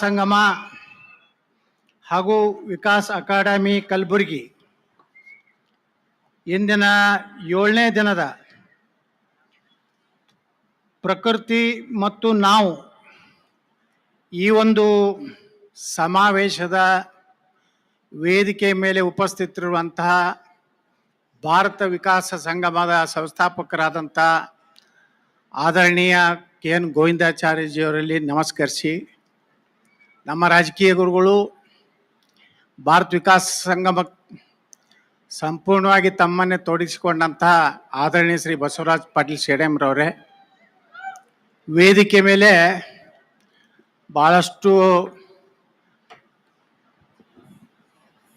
ಸಂಗಮ ಹಾಗೂ ವಿಕಾಸ್ ಅಕಾಡೆಮಿ ಕಲಬುರಗಿ ಇಂದಿನ 7ನೇ ದಿನದ ಪ್ರಕೃತಿ ಮತ್ತು ನಾವು ಈ ಒಂದು ಸಮಾವೇಶದ ವೇದಿಕೆ ಮೇಲೆ ಉಪಸ್ಥಿತರಿರುವಂತಹ ಭಾರತ ವಿಕಾಸ ಸಂಗಮದ ಸಂಸ್ಥಾಪಕರಾದಂಥ ಆದರಣೀಯ ಕೆ ಎನ್ ಗೋವಿಂದಾಚಾರ್ಯಜಿಯವರಲ್ಲಿ ನಮಸ್ಕರಿಸಿ, ನಮ್ಮ ರಾಜಕೀಯ ಗುರುಗಳು ಭಾರತ ವಿಕಾಸ ಸಂಗಮ ಸಂಪೂರ್ಣವಾಗಿ ತಮ್ಮನ್ನೇ ತೊಡಗಿಸಿಕೊಂಡಂತಹ ಆದರಣೀಯ ಶ್ರೀ ಬಸವರಾಜ್ ಪಾಟೀಲ್ ಶೇಡೇಮ್ರವರೇ, ವೇದಿಕೆ ಮೇಲೆ ಭಾಳಷ್ಟು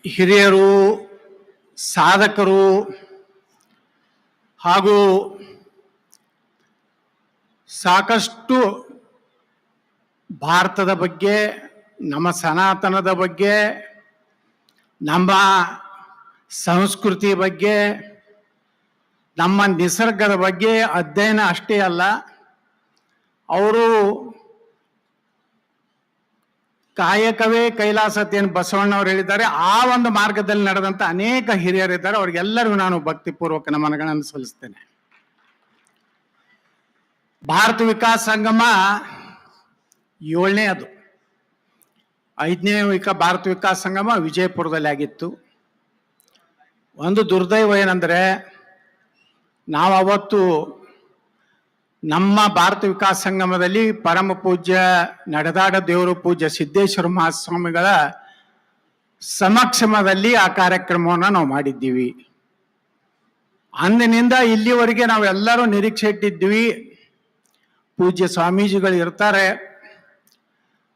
ಹಿರಿಯರು, ಸಾಧಕರು ಹಾಗೂ ಸಾಕಷ್ಟು ಭಾರತದ ಬಗ್ಗೆ, ನಮ್ಮ ಸನಾತನದ ಬಗ್ಗೆ, ನಮ್ಮ ಸಂಸ್ಕೃತಿ ಬಗ್ಗೆ, ನಮ್ಮ ನಿಸರ್ಗದ ಬಗ್ಗೆ ಅಧ್ಯಯನ ಅಷ್ಟೇ ಅಲ್ಲ, ಅವರು ಕಾಯಕವೇ ಕೈಲಾಸತ್ತೇನು ಬಸವಣ್ಣವ್ರು ಹೇಳಿದ್ದಾರೆ, ಆ ಒಂದು ಮಾರ್ಗದಲ್ಲಿ ನಡೆದಂಥ ಅನೇಕ ಹಿರಿಯರಿದ್ದಾರೆ. ಅವ್ರಿಗೆಲ್ಲರಿಗೂ ನಾನು ಭಕ್ತಿಪೂರ್ವಕ ನಮನಗಳನ್ನು ಸಲ್ಲಿಸ್ತೇನೆ. ಭಾರತ ವಿಕಾಸ ಸಂಗಮ 7ನೇ, ಅದು 5ನೇ ಭಾರತ ವಿಕಾಸ ಸಂಗಮ ವಿಜಯಪುರದಲ್ಲಿ ಆಗಿತ್ತು. ಒಂದು ದುರ್ದೈವ ಏನಂದರೆ, ನಾವು ಅವತ್ತು ನಮ್ಮ ಭಾರತ ವಿಕಾಸ ಸಂಗಮದಲ್ಲಿ ಪರಮ ಪೂಜ್ಯ ನಡೆದಾಡ ದೇವರು ಪೂಜ್ಯ ಸಿದ್ದೇಶ್ವರ ಮಹಾಸ್ವಾಮಿಗಳ ಸಮಕ್ಷಮದಲ್ಲಿ ಆ ಕಾರ್ಯಕ್ರಮವನ್ನು ನಾವು ಮಾಡಿದ್ದೀವಿ. ಅಂದಿನಿಂದ ಇಲ್ಲಿವರೆಗೆ ನಾವೆಲ್ಲರೂ ನಿರೀಕ್ಷೆ ಇಟ್ಟಿದ್ವಿ, ಪೂಜ್ಯ ಸ್ವಾಮೀಜಿಗಳು ಇರ್ತಾರೆ,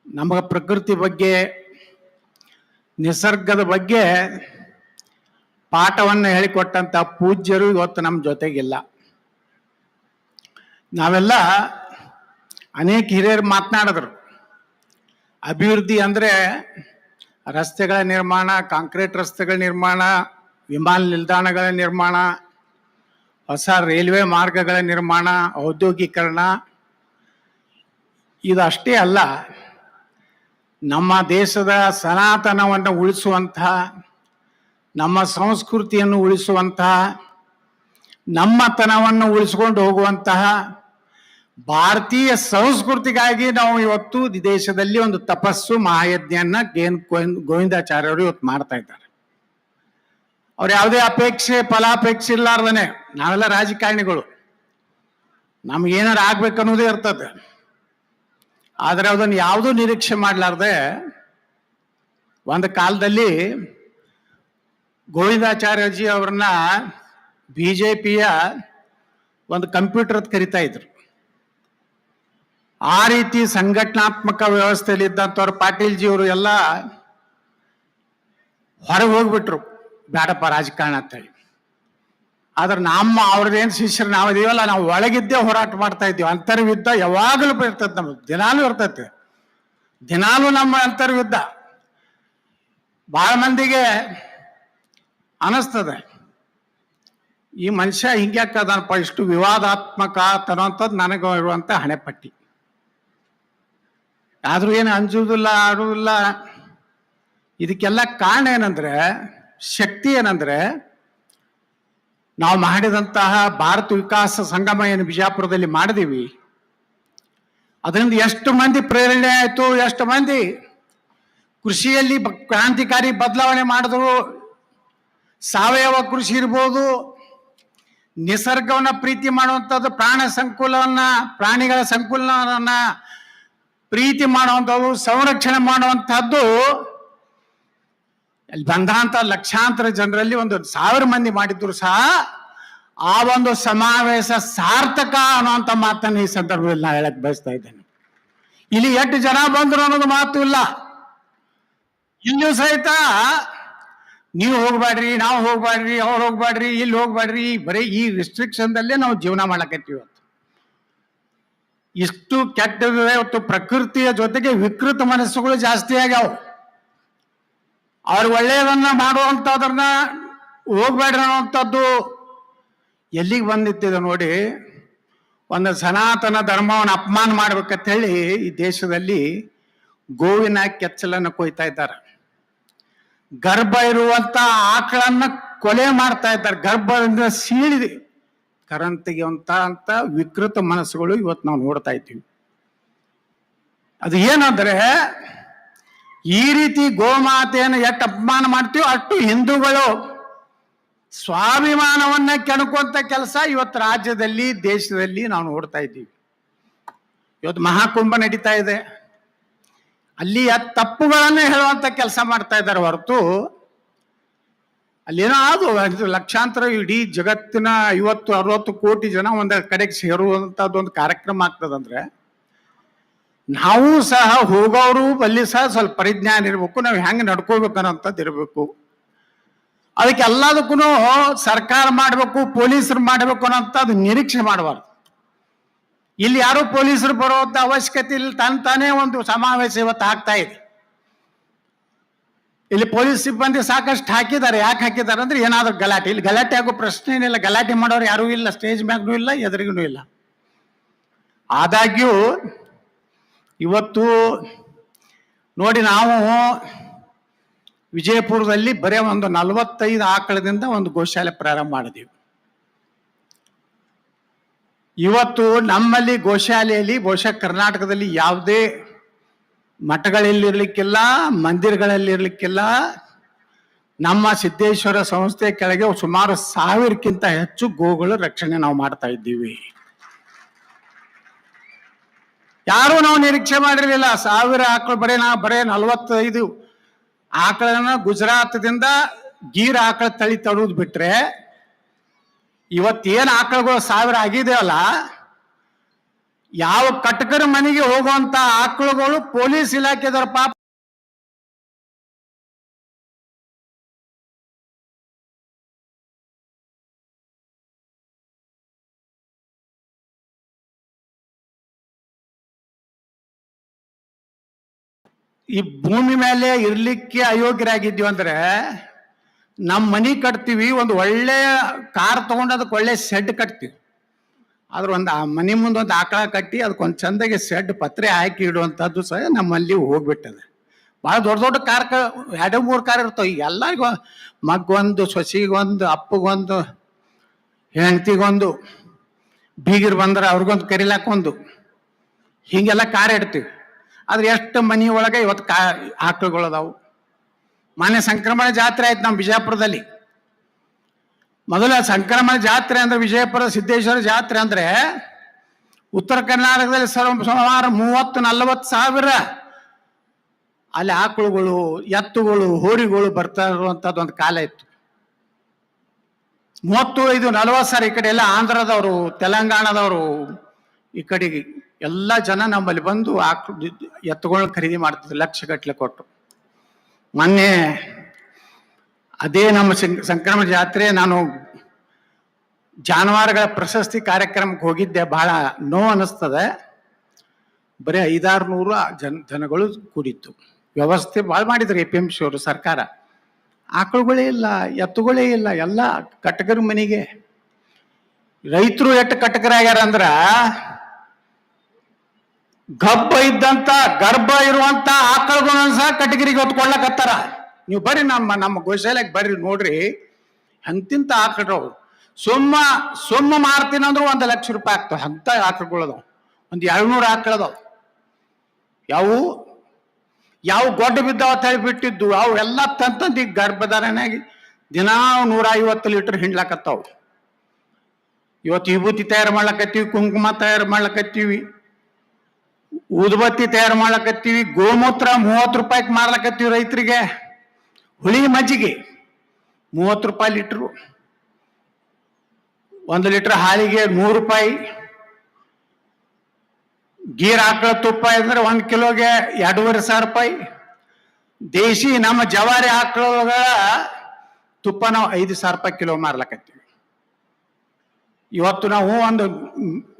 ನಮಗೆ ಪ್ರಕೃತಿ ಬಗ್ಗೆ, ನಿಸರ್ಗದ ಬಗ್ಗೆ ಪಾಠವನ್ನು ಹೇಳಿಕೊಟ್ಟಂಥ ಪೂಜ್ಯರು ಇವತ್ತು ನಮ್ಮ ಜೊತೆಗಿಲ್ಲ. ನಾವೆಲ್ಲ ಅನೇಕ ಹಿರಿಯರು ಮಾತನಾಡಿದ್ರು. ಅಭಿವೃದ್ಧಿ ಅಂದರೆ ರಸ್ತೆಗಳ ನಿರ್ಮಾಣ, ಕಾಂಕ್ರೀಟ್ ರಸ್ತೆಗಳ ನಿರ್ಮಾಣ, ವಿಮಾನ ನಿಲ್ದಾಣಗಳ ನಿರ್ಮಾಣ, ಹೊಸ ರೈಲ್ವೆ ಮಾರ್ಗಗಳ ನಿರ್ಮಾಣ, ಔದ್ಯೋಗೀಕರಣ, ಇದಷ್ಟೇ ಅಲ್ಲ, ನಮ್ಮ ದೇಶದ ಸನಾತನವನ್ನು ಉಳಿಸುವಂತಹ, ನಮ್ಮ ಸಂಸ್ಕೃತಿಯನ್ನು ಉಳಿಸುವಂತಹ, ನಮ್ಮತನವನ್ನು ಉಳಿಸ್ಕೊಂಡು ಹೋಗುವಂತಹ ಭಾರತೀಯ ಸಂಸ್ಕೃತಿಗಾಗಿ ನಾವು ಇವತ್ತು ದೇಶದಲ್ಲಿ ಒಂದು ತಪಸ್ಸು ಮಹಾಯಜ್ಞನ ಗೋವಿಂದಾಚಾರ್ಯರು ಇವತ್ತು ಮಾಡ್ತಾ ಇದ್ದಾರೆ. ಅವ್ರು ಯಾವುದೇ ಅಪೇಕ್ಷೆ ಫಲಾಪೇಕ್ಷೆ ಇಲ್ಲಾರ್ದನೆ, ನಾವೆಲ್ಲ ರಾಜಕಾರಣಿಗಳು, ನಮ್ಗೇನಾರು ಆಗ್ಬೇಕನ್ನೋದೇ ಇರ್ತದೆ. ಆದರೆ ಅದನ್ನು ಯಾವುದೂ ನಿರೀಕ್ಷೆ ಮಾಡಲಾರ್ದೆ ಒಂದು ಕಾಲದಲ್ಲಿ ಗೋವಿಂದಾಚಾರ್ಯಜಿ ಅವ್ರನ್ನ BJPಯ ಒಂದು ಕಂಪ್ಯೂಟರ್ ಕರಿತಾ ಇದ್ರು. ಆ ರೀತಿ ಸಂಘಟನಾತ್ಮಕ ವ್ಯವಸ್ಥೆಯಲ್ಲಿ ಇದ್ದಂಥವ್ರು ಪಾಟೀಲ್ಜಿಯವರು ಎಲ್ಲ ಹೊರಗೆ ಹೋಗ್ಬಿಟ್ರು, ಬೇಡಪ್ಪ ರಾಜಕಾರಣ ಅಂತೇಳಿ. ಆದ್ರೆ ಅವ್ರದ್ದೇನು ಶಿಷ್ಯರು ನಾವಿದೀವಲ್ಲ, ನಾವು ಒಳಗಿದ್ದೇ ಹೋರಾಟ ಮಾಡ್ತಾ ಇದ್ದೀವಿ. ಅಂತರ್ಯುದ್ಧ ಯಾವಾಗಲೂ ಇರ್ತದೆ, ನಮ್ಗೆ ದಿನಾಲೂ ಇರ್ತೈತೆ, ದಿನಾಲೂ ನಮ್ಮ ಅಂತರ್ಯುದ್ಧ. ಬಹಳ ಮಂದಿಗೆ ಅನಿಸ್ತದೆ, ಈ ಮನುಷ್ಯ ಹಿಂಗ್ಯಾಕದನಪ್ಪ, ಇಷ್ಟು ವಿವಾದಾತ್ಮಕ ತರೋಂಥದ್ದು ನನಗೆ ಇರುವಂಥ ಹಣೆಪಟ್ಟಿ. ಆದರೂ ಏನು ಅಂಜುವುದಿಲ್ಲ, ಆಡುವುದಿಲ್ಲ. ಇದಕ್ಕೆಲ್ಲ ಕಾರಣ ಏನಂದ್ರೆ, ಶಕ್ತಿ ಏನಂದ್ರೆ, ನಾವು ಮಾಡಿದಂತಹ ಭಾರತ ವಿಕಾಸ ಸಂಗಮ ಏನು ಬಿಜಾಪುರದಲ್ಲಿ ಮಾಡಿದೀವಿ, ಅದರಿಂದ ಎಷ್ಟು ಮಂದಿ ಪ್ರೇರಣೆ ಆಯಿತು, ಎಷ್ಟು ಮಂದಿ ಕೃಷಿಯಲ್ಲಿ ಕ್ರಾಂತಿಕಾರಿ ಬದಲಾವಣೆ ಮಾಡಿದ್ರು. ಸಾವಯವ ಕೃಷಿ ಇರ್ಬೋದು, ನಿಸರ್ಗವನ್ನ ಪ್ರೀತಿ ಮಾಡುವಂಥದ್ದು, ಪ್ರಾಣಿಗಳ ಸಂಕುಲನವನ್ನ ಪ್ರೀತಿ ಮಾಡುವಂಥದ್ದು, ಸಂರಕ್ಷಣೆ ಮಾಡುವಂಥದ್ದು, ಅಲ್ಲಿ ಬಂದಂಥ ಲಕ್ಷಾಂತರ ಜನರಲ್ಲಿ 1,000 ಮಂದಿ ಮಾಡಿದ್ರು ಸಹ ಆ ಒಂದು ಸಮಾವೇಶ ಸಾರ್ಥಕ ಅನ್ನುವಂಥ ಮಾತನ್ನು ಈ ಸಂದರ್ಭದಲ್ಲಿ ನಾನು ಹೇಳಕ್ ಬಯಸ್ತಾ ಇದ್ದೇನೆ. ಇಲ್ಲಿ ಎಷ್ಟು ಜನ ಬಂದ್ರು ಅನ್ನೋದು ಮಾತು ಇಲ್ಲ. ಇಲ್ಲೂ ಸಹಿತ ನೀವು ಹೋಗ್ಬೇಡ್ರಿ, ನಾವು ಹೋಗ್ಬೇಡ್ರಿ, ಅವ್ರು ಹೋಗ್ಬೇಡ್ರಿ, ಇಲ್ಲಿ ಹೋಗ್ಬೇಡ್ರಿ, ಬರೀ ಈ ರಿಸ್ಟ್ರಿಕ್ಷನ್ದಲ್ಲೇ ನಾವು ಜೀವನ ಮಾಡಕತ್ತೀವಿ. ಇಷ್ಟು ಕೆಟ್ಟದಿದೆ ಇವತ್ತು. ಪ್ರಕೃತಿಯ ಜೊತೆಗೆ ವಿಕೃತ ಮನಸ್ಸುಗಳು ಜಾಸ್ತಿ ಆಗ್ಯಾವ. ಅವ್ರು ಒಳ್ಳೆಯದನ್ನ ಮಾಡುವಂಥದ್ರನ್ನ ಹೋಗ್ಬೇಡ್ರಿ ಅನ್ನುವಂಥದ್ದು ಎಲ್ಲಿಗೆ ಬಂದಿತ್ತಿದೆ ನೋಡಿ. ಒಂದು ಸನಾತನ ಧರ್ಮವನ್ನು ಅಪಮಾನ ಮಾಡ್ಬೇಕಂತ ಹೇಳಿ ಈ ದೇಶದಲ್ಲಿ ಗೋವಿನ ಕೆಚ್ಚಲನ್ನು ಕೊಯ್ತಾ ಇದ್ದಾರೆ. ಗರ್ಭ ಇರುವಂತ ಆಕಳನ್ನ ಕೊಲೆ ಮಾಡ್ತಾ ಇದ್ದಾರೆ. ಗರ್ಭದಿಂದ ಸೀಳಿ ಕರಂತೆಗೆಂತ ಅಂತ ವಿಕೃತ ಮನಸ್ಸುಗಳು ಇವತ್ತು ನಾವು ನೋಡ್ತಾ ಇದ್ದೀವಿ. ಅದು ಏನಂದ್ರೆ, ಈ ರೀತಿ ಗೋಮಾತೆಯನ್ನು ಎಷ್ಟು ಅಪಮಾನ ಮಾಡ್ತೀವೋ ಅಷ್ಟು ಹಿಂದೂಗಳು ಸ್ವಾಭಿಮಾನವನ್ನ ಕೆಣಕುವಂತ ಕೆಲಸ ಇವತ್ತು ರಾಜ್ಯದಲ್ಲಿ, ದೇಶದಲ್ಲಿ ನಾವು ನೋಡ್ತಾ ಇದ್ದೀವಿ. ಇವತ್ತು ಮಹಾಕುಂಭ ನಡೀತಾ ಇದೆ, ಅಲ್ಲಿಯ ತಪ್ಪುಗಳನ್ನು ಹೇಳುವಂತ ಕೆಲಸ ಮಾಡ್ತಾ ಇದ್ದಾರೆ ಹೊರತು ಅಲ್ಲೇನೋ ಅದು ಲಕ್ಷಾಂತರ ಇಡೀ ಜಗತ್ತಿನ 50-60 ಕೋಟಿ ಜನ ಒಂದ ಕಡೆಗೆ ಸೇರುವಂತದ್ದೊಂದು ಕಾರ್ಯಕ್ರಮ ಆಗ್ತದಂದ್ರೆ, ನಾವು ಸಹ ಹೋಗೋರು ಅಲ್ಲಿ ಸಹ ಸ್ವಲ್ಪ ಪರಿಜ್ಞಾನ ಇರಬೇಕು, ನಾವು ಹೆಂಗೆ ನಡ್ಕೋಬೇಕು ಅನ್ನೋಂಥದ್ದು ಇರಬೇಕು. ಅದಕ್ಕೆ ಎಲ್ಲದಕ್ಕೂ ಸರ್ಕಾರ ಮಾಡಬೇಕು, ಪೊಲೀಸರು ಮಾಡಬೇಕು ಅನ್ನೋಂಥದ್ದು ನಿರೀಕ್ಷೆ ಮಾಡಬಾರ್ದು. ಇಲ್ಲಿ ಯಾರು ಪೊಲೀಸರು ಬರುವಂತ ಅವಶ್ಯಕತೆ ಇಲ್ಲ, ತಾನೇ ಒಂದು ಸಮಾವೇಶ ಇವತ್ತು ಆಗ್ತಾ ಇದೆ. ಇಲ್ಲಿ ಪೊಲೀಸ್ ಸಿಬ್ಬಂದಿ ಸಾಕಷ್ಟು ಹಾಕಿದ್ದಾರೆ. ಯಾಕೆ ಹಾಕಿದ್ದಾರೆ ಅಂದ್ರೆ ಏನಾದ್ರು ಗಲಾಟೆ. ಇಲ್ಲಿ ಗಲಾಟೆ ಆಗೋ ಪ್ರಶ್ನೆ ಏನಿಲ್ಲ, ಗಲಾಟೆ ಮಾಡೋರು ಯಾರೂ ಇಲ್ಲ, ಸ್ಟೇಜ್ ಮ್ಯಾಗ್ನೂ ಇಲ್ಲ, ಎದುರಿಗೂ ಇಲ್ಲ. ಆದಾಗ್ಯೂ ಇವತ್ತು ನೋಡಿ, ನಾವು ವಿಜಯಪುರದಲ್ಲಿ ಬರೇ ಒಂದು 45 ಆಕಳದಿಂದ ಒಂದು ಗೋಶಾಲೆ ಪ್ರಾರಂಭ ಮಾಡಿದೀವಿ. ಇವತ್ತು ನಮ್ಮಲ್ಲಿ ಗೋಶಾಲೆಯಲ್ಲಿ ಬಹುಶಃ ಕರ್ನಾಟಕದಲ್ಲಿ ಯಾವುದೇ ಮಠಗಳಲ್ಲಿರ್ಲಿಕ್ಕಿಲ್ಲ, ಮಂದಿರಗಳಲ್ಲಿರ್ಲಿಕ್ಕಿಲ್ಲ. ನಮ್ಮ ಸಿದ್ದೇಶ್ವರ ಸಂಸ್ಥೆ ಕೆಳಗೆ ಸುಮಾರು 1000ಕ್ಕಿಂತ ಹೆಚ್ಚು ಗೋಗಳು ರಕ್ಷಣೆ ನಾವು ಮಾಡ್ತಾ ಇದ್ದೀವಿ. ಯಾರು ನಾವು ನಿರೀಕ್ಷೆ ಮಾಡಿರಲಿಲ್ಲ. 1000 ಆಕಳು ಬರೇ 45 ಆಕಳನ್ನ ಗುಜರಾತ್ದಿಂದ ಗೀರ್ ಆಕಳ ತಳಿ ತರುವುದು ಬಿಟ್ರೆ, ಇವತ್ತೇನು ಆಕಳುಗಳು 1000 ಆಗಿದೆಯಲ್ಲ, ಯಾವ ಕಟಕರ ಮನೆಗೆ ಹೋಗುವಂತ ಆಕಳುಗಳು ಪೊಲೀಸ್ ಇಲಾಖೆದವ್ರ ಪಾಪ ಈ ಭೂಮಿ ಮೇಲೆ ಇರ್ಲಿಕ್ಕೆ ಅಯೋಗ್ಯರಾಗಿದ್ದೀವಿ ಅಂದ್ರೆ, ನಮ್ಮ ಮನೆ ಕಟ್ತೀವಿ, ಒಂದು ಒಳ್ಳೆ ಕಾರ್ ತಗೊಂಡು ಅದಕ್ಕೆ ಒಳ್ಳೆ ಶೆಡ್ ಕಟ್ತೀವಿ. ಆದ್ರೆ ಒಂದು ಆ ಮನೆ ಮುಂದೆ ಒಂದು ಆಕಳ ಕಟ್ಟಿ ಅದಕ್ಕೊಂದು ಚಂದಾಗಿ ಶೆಡ್ ಪತ್ರೆ ಹಾಕಿ ಇಡುವಂಥದ್ದು ಸಹ ನಮ್ಮಲ್ಲಿ ಹೋಗ್ಬಿಟ್ಟದೆ. ಭಾಳ ದೊಡ್ಡ ದೊಡ್ಡ ಕಾರ್ 2-3 ಕಾರ್ ಇರ್ತಾವೆ. ಈಗ ಎಲ್ಲರಿಗೂ ಮಗೊಂದು, ಸೊಸಿಗೊಂದು, ಅಪ್ಪಗೊಂದು, ಹೆಂಡತಿಗೊಂದು, ಬೀಗಿರು ಬಂದ್ರೆ ಅವ್ರಿಗೊಂದು ಕರಿಲಾಕೊಂದು, ಹೀಗೆಲ್ಲ ಕಾರ್ ಇಡ್ತೀವಿ. ಆದ್ರೆ ಎಷ್ಟು ಮನೆ ಒಳಗೆ ಇವತ್ತು ಆಕಳುಗಳದಾವು. ಮಾನ್ಯ ಸಂಕ್ರಮಣ ಜಾತ್ರೆ ಆಯ್ತು ನಮ್ಮ ವಿಜಯಪುರದಲ್ಲಿ. ಮೊದಲ ಸಂಕ್ರಮಣ ಜಾತ್ರೆ ಅಂದ್ರೆ ವಿಜಯಪುರ ಸಿದ್ದೇಶ್ವರ ಜಾತ್ರೆ ಅಂದ್ರೆ ಉತ್ತರ ಕರ್ನಾಟಕದಲ್ಲಿ ಸುಮಾರು 30-40 ಸಾವಿರ ಅಲ್ಲಿ ಆಕಳುಗಳು, ಎತ್ತುಗಳು, ಹೋರಿಗಳು ಬರ್ತಾ ಇರುವಂತದ್ದು ಒಂದು ಕಾಲ ಇತ್ತು. 35-40 ಸಾವಿರ. ಈ ಕಡೆ ಎಲ್ಲ ಆಂಧ್ರದವರು, ತೆಲಂಗಾಣದವರು, ಈ ಕಡೆಗೆ ಎಲ್ಲ ಜನ ನಮ್ಮಲ್ಲಿ ಬಂದು ಎತ್ತುಗಳನ್ನ ಖರೀದಿ ಮಾಡ್ತಿದ್ರು ಲಕ್ಷಗಟ್ಟಲೆ ಕೊಟ್ಟು. ಮೊನ್ನೆ ಅದೇ ನಮ್ಮ ಸಂಕ್ರಮಣ ಜಾತ್ರೆ ನಾನು ಜಾನುವಾರುಗಳ ಪ್ರಶಸ್ತಿ ಕಾರ್ಯಕ್ರಮಕ್ಕೆ ಹೋಗಿದ್ದೆ. ಬಹಳ ನೋವು ಅನ್ನಿಸ್ತದೆ. ಬರೀ 500-600 ಜನಗಳು ಕೂಡಿತ್ತು. ವ್ಯವಸ್ಥೆ ಭಾಳ ಮಾಡಿದ್ರು APMC ಅವರು, ಸರ್ಕಾರ. ಆಕಳುಗಳೇ ಇಲ್ಲ, ಎತ್ತುಗಳೇ ಇಲ್ಲ, ಎಲ್ಲ ಕಟಕರ ಮನೆಗೆ. ರೈತರು ಎಷ್ಟು ಕಟಕರಾಗ್ಯಾರ ಅಂದ್ರ, ಗರ್ಭ ಇರುವಂತ ಆಕಳುಗಳನ್ನ ಸಹ ಕಟಗಿರಿಗೆ ಹೊತ್ಕೊಳ್ಳಕತ್ತಾರ. ನೀವು ಬರ್ರಿ ನಮ್ಮ ಗೋಶಾಲೆಗೆ ಬರ್ರಿ, ನೋಡ್ರಿ ಅಂತಿಂತ ಆಕಳು. ಸುಮ್ಮ ಮಾರ್ತೀನಿ ಅಂದ್ರು 1 ಲಕ್ಷ ರೂಪಾಯಿ ಆಗ್ತಾವ. ಅಂತ ಆಕಳುಗಳದಾವ. ಒಂದು 200 ಆಕಳದಾವ. ಯಾವ ಗೊಡ್ಡ ಬಿದ್ದಾವ ಅಂತ ಹೇಳಿ ಬಿಟ್ಟಿದ್ದು ಅವು ಎಲ್ಲ ತಂತಂದು ಈಗ ಗರ್ಭಧಾರಣೆಯಾಗಿ ದಿನಾ 150 ಲೀಟರ್ ಹಿಂಡ್ಲಾಕತ್ತಾವ. ಇವತ್ತು ವಿಭೂತಿ ತಯಾರು ಮಾಡ್ಲಕತ್ತೀವಿ, ಕುಂಕುಮ ತಯಾರು ಮಾಡ್ಲಕತ್ತೀವಿ, ಊದುಬತ್ತಿ ತಯಾರು ಮಾಡ್ಲಕತ್ತೀವಿ, ಗೋಮೂತ್ರ 30 ರೂಪಾಯಿಗೆ ಮಾರ್ಲಕತ್ತೀವಿ ರೈತರಿಗೆ. ಹುಳಿ ಮಜ್ಜಿಗೆ 30 ರೂಪಾಯಿ ಲೀಟ್ರು. 1 ಲೀಟರ್ ಹಾಲಿಗೆ 100 ರೂಪಾಯಿ. ಗೀರ್ ಆಕಳ ತುಪ್ಪ ಅಂದ್ರೆ 1 ಕಿಲೋಗೆ 2,500 ರೂಪಾಯಿ. ದೇಶಿ ನಮ್ಮ ಜವಾರಿ ಆಕಳ ತುಪ್ಪ ನಾವು 5,000 ರೂಪಾಯಿ ಕಿಲೋ ಮಾರ್ಲಕತ್ತೀವಿ. ಇವತ್ತು ನಾವು ಒಂದು